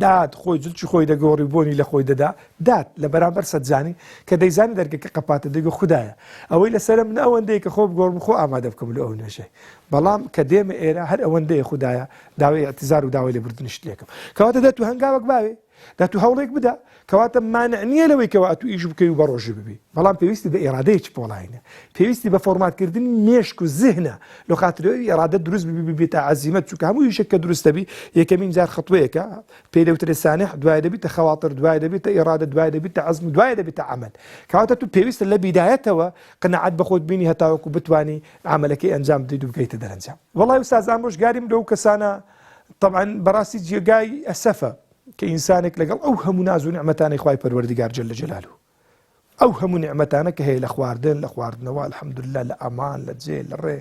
داد خۆی جلچی خۆی دەگۆڕی بۆنی لە خۆی دەدا داد لە بەرامبەر سەدزانی کە دەیزانی دەرگەکە قەپاتە دەیگە خوددایە ئەوەی لەسرە من ئەوەندەیە کە خۆ بگۆڕم خۆ ئامادە بکەم لە ئەو نەژەی بەڵام کە دێمە ئێرە هەر ئەوەندەیە خوددایە داوای ئەتیزار و داوای لێبوردنیشت لێکم کەواتە دەت و هەنگاوەک باوێ دەت و هەوڵێک بدە کەواتە مانع نییە لەوەی کەەوە ئەتو ئیش بکەی و بە ڕۆژی ببی بەڵام پێویستی بە ئێرادەیەکی پۆڵاینە پێویستی بە فۆرماتکردنی مێشک و زهنە لە خااتەوەی ئێرادە دروست ببێتە عزیمەت چووکە هەموو یشێک کە دروستەبی یەکەمین جار خەتوەیەکە پێی دەوترێ سانح دوای دەبیتە خەواتر دوای دەبێتە ئێرادە دوای دەبیتە عزم دوای دەبێتە عمل کەواتە تو پێویستە لە بیدایەتەوە قنەعەت بە خۆت بینی هەتاوەکو بتوانی عملەکەی ئەنجام بدەیت و بگەیتە دەرەنجام وەڵای ئوستاز ئامۆژگاریم لەو کەسانە طبعا بەڕاستی جێگای ئەسەفە کە ئینسانێک لەگەڵ ئەو هەموو ناز و نعمەتانی خوای پەروەردگار جەل جەلاله ئەو هەموو نعمەتانە کە هەیە لە خواردن لە خواردنەوە الحەمدولله لە ئەمان لە جێ لە ڕێ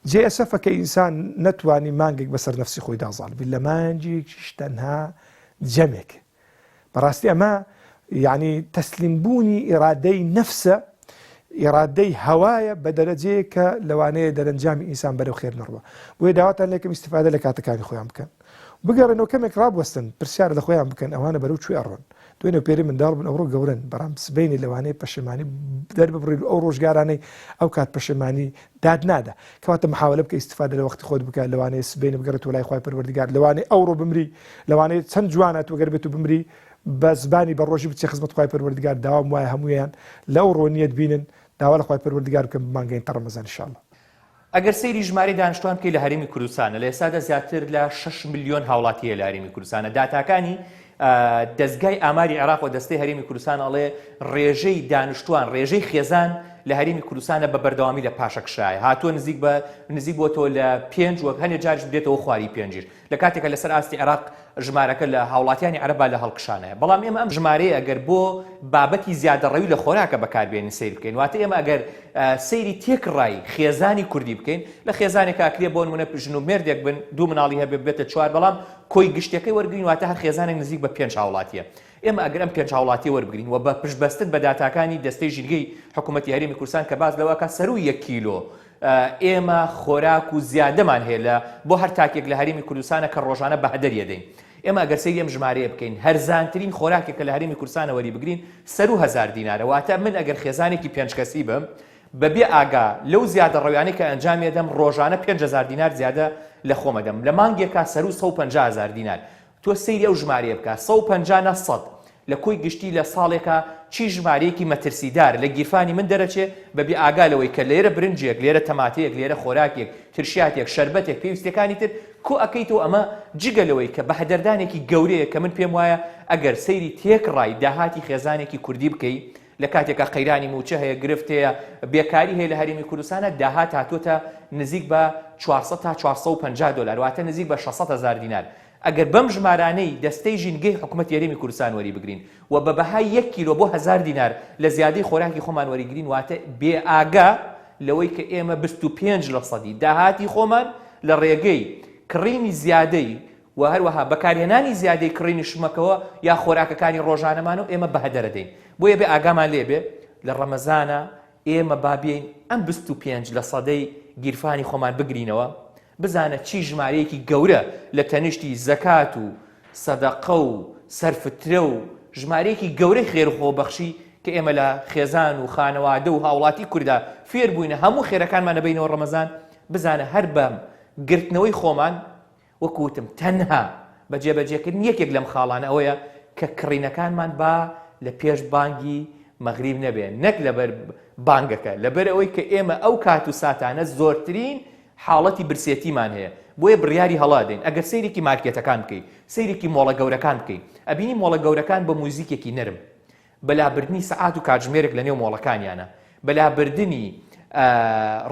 جێ ئەسەفە کە ئینسان نەتوانی مانگێک بەسەر نەفسی خۆی داڵبی لە مانجێکیش تەنها جەمێک بەڕاستی ئەمە یعنی تەسلیمبوونی ئێرادەی نەفسە ئێرادەی هەوایە بە دەرەجەیە کە لەوانەیە دەرەنجامی ئینسان بەرەو خێر نەڕوە بۆیە داواتان لێکم ئیستیفادە لە کاتەکانی خۆیان بکەن بگەڕێنەوە کەمێک ڕابوەستن پرسیار لە خۆیان بکەن ئەوانە بەرەو کوێ ئەڕۆن دوێنێ پێری منداڵ بن ئەوڕۆ گەورن بەڕام سبەینی لەوانەیە پەشەمانی دەرببڕیت ئەو ڕۆژگارانەی ئەو کات پەشەمانی داد نادا کەواتە محاولە بکە ئیستیفادە لە وەختی خۆت بکە لەوانەیە سبەینە بگەڕێتەوە لای خوای پەروەردگار لەوانەیە ئەوڕۆ بمری لەوانەیە چەند جوانات وەگەر بێت و بمری بە زبانی بە ڕۆژی بچێ خزمەت خوای پەروەردگار داوام وایە هەمویان لەو ڕۆنیەت بینن داوا لە خوای پەروەردگار بکەن بمانگەین تا ڕەمەزان ئینشاءالله ئەگەر سەیری ژمارە دانیشتوان بکەی لە هەرێمی کوردستانە لە ئێستادا زیاتر لە 6 ملیۆن هاوڵاتیە لە هەرێمی کوردستانە داتاکانی دەستگای ئاماری عێراق و دەستەی هەرێمی کوردستان ئەڵێ ڕێژەی دانیشتوان ڕێژەی خێزان لە هەرێمی کوردستانە بە بەردەوامی لە پاشەکشایە هاتووە نزیک بۆتەوە لە 5 وەک هەندێک جارش بدێتەوە خواری پێنجیر لە کاتێکە لەسەر ئاستی عێراق ژمارەکە لە هاوڵاتیانی عەرەبا لە هەڵکشانەیە بەڵام ئێمە ئەم ژمارەیە ئەگەر بۆ بابەتی زیادەڕەوی لە خۆراکە بەکاربێنین سیر بکەین واتە ئێمە ئەگەر سەیری تێکڕای خێزانی کوردی بکەین لە خێزانێک ئاکرێ بۆ نمونە ژن و مێردێک بن دوو مناڵی هەبێ بێتە 4 بەڵام کۆی گشتەکەی وەرگین واتە هەر خێزانێک نزیک بە 5 هاوڵاتیە ئێمە ئەگەر ئەم 5 هاوڵاتی وەربگرین و بە پشتبەستن بە داتاکانی دەستەی ژینگەی حکوومەتی هەرێمی کوردستان کە باز لەوەکە سەروو 1 کیلۆ ئێمە خۆراک و زیادەمان هەیە لە بۆ هەر تاکێک لە هەرێمی کوردستانە کە ڕۆژانە بەهەدەریە دەین ئێمە ئەگەر سەیری ئەم ژمارەیە بکەین هەرزانترین خۆراکێکە لە هەرێمی کوردستانە وەری بگرین سەر و 1000 دینارە واتە من ئەگەر خێزانێکی 5 کەسی بم بەبێ ئاگا لەو زیادە ڕەویانەی کە ئەنجامی دەم ڕۆژانە 5000 دینار زیادە لە خۆمە دەم لە مانگێکا سەر و 150000 دینار تۆ سەیری ئەو ژمارەیە بکە 150 100 لە کۆی گشتی لە ساڵێکە چی ژمارەیەکی مەترسیدار لە گیرفانی من دەرەچێ بەبێ ئاگالەوەی کە لێرە برنجێک لێرە تەماتەیەک لێرە خۆراکێک ترشیاتێک شەربەتێک پێویستەکانی تر کۆ ئەەکەیتەوە ئەمە جگەلەوەی کە بە هەدەردانێکی گەورەیە کە من پێم وایە ئەگەر سەیری تێکڕای داهاتی خێزانێکی کوردی بکەی لە کاتێکە قەیرانی موچە هەیە گرفت هەیە بێکاری هەیە لە هەرێمی کوردستانە داهات هاتوۆتە نزیک بە 400 تا 450 دلار واتە نزیک بە 600,000 دینار ئەگەر بەم ژمارانەی دەستەی ژینگەی حکوومەتی هەرێمی کوردستان وەری بگرین و بە بەهای 1 کیلۆ بۆ 1000 دینار لە زیادەی خۆراکی خۆمان وەریگرین واتە بێ ئاگا لەوەی کە ئێمە 25% داهاتی خۆمان لە ڕێگەی کڕینی زیادەی و هەروەها بەکارهێنانی زیادەی کڕینی شمەکەوە یا خۆراکەکانی ڕۆژانەمان و ئێمە بەهەدەرەدەین بۆیە بێ ئاگامان لێبێ لە ڕەمەزانە ئێمە بابێین ئەم 25% گیرفانی خۆمان بگرینەوە بزانە چی ژمارەیەکی گەورە لە تەنیشتی زەکات و سەدەقە و سەرفترە و ژمارەیەکی گەورەی خێرخۆبەخشی کە ئێمە لە خێزان و خانەوادە و هاوڵاتی کووردا فێر بووینە هەموو خێرەکانمان نەبینەوە ڕەمەزان بزانە هەر بەم گرتنەوەی خۆمان وەکوتم تەنها بەجێبەجێکردن یەکێک لەم خاڵانە ئەوەیە کە کڕینەکانمان با لە پێش بانگی مەغریب نەبێن نەک لەبەر بانگەکە لەبەر ئەوەی کە ئێمە ئەو کات و ساتانە زۆرترین حاڵەتی برسێتیمان هەیە بۆیە بڕیاری هەڵادەین ئەگەر سەیرێکی مارکێتەکان بکەی سەیرێکی مۆڵە گەورەکان بکەی ئەبینی مۆڵە گەورەکان بە موزیکێکی نەرم بەلابردنی سەعات و کاتژمێرێک لە نێو مۆڵەکانیانە بەلابردنی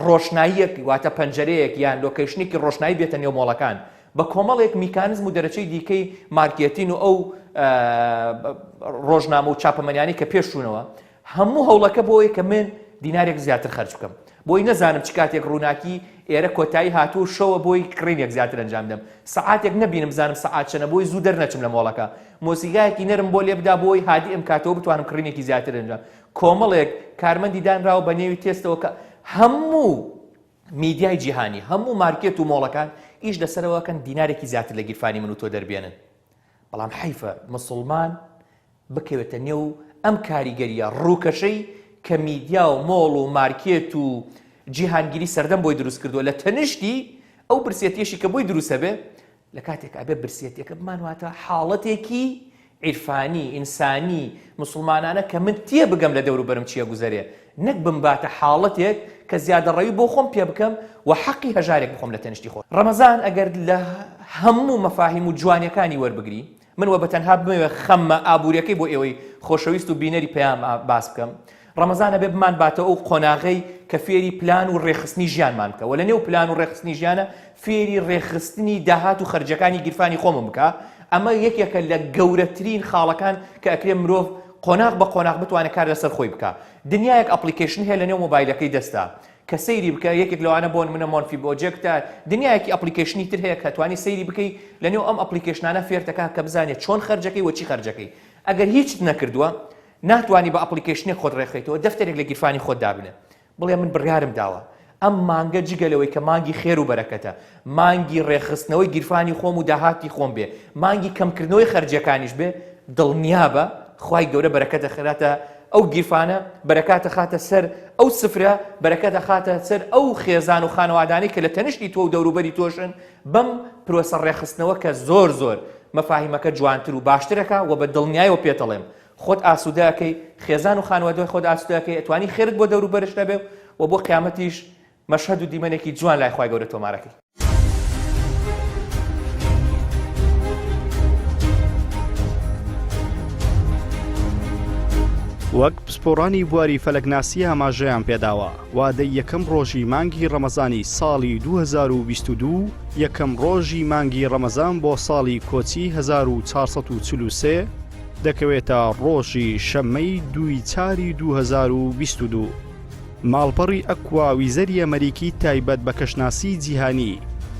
ڕۆشناییەک واتە پەنجەرەیەک یان لۆکەیشنێکی ڕۆشنایی بێتە نێو مۆڵەکان بە کۆمەڵێک میکانزم و دەرەچەی دیکەی مارکێتین و ئەو ڕۆژنامە و چاپەمەنیانی کە پێشوونەوە هەموو هەوڵەکە بۆی کە من دینارێک زیاتر خەرج بکەم بۆی نەزانم چ کاتێک ڕووناکی ئێرە کۆتایی هاتوو شەوە بۆی کڕینێک زیاتر ئەنجام دەم سەعاتێک نەبینم زانم سەعات چەنە بۆی زوو دەرنەچم لە مۆڵەکە مۆسیقایەکی نەرم بۆ لێ بدا بۆی هادی ئەم کاتەوە بتوانم کڕینێکی زیاتر ئەنجام کۆمەڵێک کارمەندی دانراوە بە نێوی تێستەوە کە هەموو میدیای جیهانی هەموو مارکێت و مۆڵەکان ئیش لەسەرەوەکەن دینارێکی زیاتر لە گیرفانی من و تۆ دەربێنن بەڵام حیفە مسلمان بکەوێتە نێو ئەم کاریگەریە ڕووکەشەی کە میدیا و مۆڵ و مارکێت و جیهانگیری سەردەم بۆی دروست کردووە لە تەنیشتی ئەو برسێتیەشی کە بۆی دروستە بێ لە کاتێک ئەبێ برسێتێکە بمانواتە حاڵەتێکی عیرفانی ئینسانی مسلمانانە کە من تێ بگەم لە دەوروبەرم چیە گوزەرێ نەک بمباتە حاڵەتێک کە زیادەڕەوی بۆ خۆم پێ بکەم و حەقی هەژارێک بخۆم لە تەنیشتی خۆم ڕەمەزان ئەگەر لە هەموو مەفاهیم و جوانیەکانی وەربگری من وە بەتەنها بمەوێ خەممە ئابوووریەکەی بۆ ئێوەی خۆشەویست و بینەری پێیان باس بکەم ڕەمەزانە بێ بمان باتە ئەو قۆناغەی کە فێری پلان و ڕێخستنی ژیانمان بکە و لە نێو پلان و ڕێخستنی ژیانە فێری ڕێخستنی داهات و خەرجەکانی گیرفانی خۆمم بکە ئەمە یەکێکە لە گەورەترین خاڵەکان کە ئەکرێ مرۆڤ قۆناغ بە قۆناغ بتوانێت کار لەسەر خۆی بکە دنیایەک ئەپلیکیشن هەیە لە نێو مۆبایلەکەی دەستا کە سەیری بکە یەکێک لەوانە بۆن منە مۆنفی بۆجێکتە دنیایەکی ئەپلیکیشنی تر هەیە کە توانی سەیری بکەی لە نێو ئەم ئەپلیکیشنانە فێرتەکە کە بزانێت چۆن خەرجەکەی و چی خەرجەکەی ئەگەر هیچ نەکردووە ناتوانی بە ئەپلیکیشنێک خۆت ڕێخیتەوە دەفتەرێک لە گیرفانی خۆت دابنێ بڵێ من بڕیارم داوە ئەم مانگە جگەلەوەی کە مانگی خێر و بەرەکەتە مانگی ڕێخستنەوەی گیرفانی خۆم و داهاتی خۆم بێ مانگی کەمکردنەوەی خەرجەکانیش بێ دڵنیابە خوای گەورە بەرەکەتە خێراتە ئەو گیرفانە بەرەکاتە خاتە سەر ئەو سفرە بەرەکەتە خاتە سەر ئەو خێزان و خانەوادانی کە لە تەنیشتی تۆ و دەوروبەری تۆشن بەم پرۆسە ڕێخستنەوە کە زۆر مەفاهیمەکە جوانتر و باشترەکە و بە دڵنیایەوە پێتەڵێم خۆت ئاسوودەکەی خێزان و خانوادەی خۆت ئاسوودەکەی ئەتوانی خێرت بۆ دەوروبەرش نەبێ و بۆ قیامەتیش مەشهەد و دیمەنێکی جوان لای خوای گەورە تۆمارەکەی وەک پسپۆڕانی بواری فەلەکناسی ئاماژەیان پێداوە وادەی یەکەم ڕۆژی مانگی ڕەمەزانی ساڵی 2022 یەکەم ڕۆژی مانگی ڕەمەزان بۆ ساڵی کۆچی 1443 دەکەوێتە ڕۆژی شەممەی 2/4/2022 ماڵپەڕی ئەکوا ویزەری ئەمریکی تایبەت بە کەشناسی جیهانی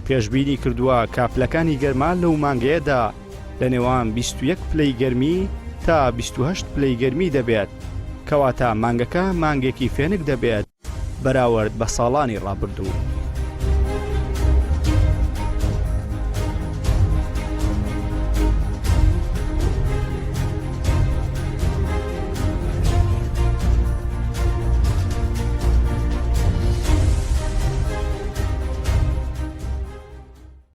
پێشبینی کردووە کاپلەکانی گەرمان لەو مانگەیەدا لە نێوان 21 پلەی گەرمی تا 28 پلەی گەرمی دەبێت کەواتە مانگەکە مانگێکی فێنک دەبێت بەراورد بە ساڵانی ڕابردوو.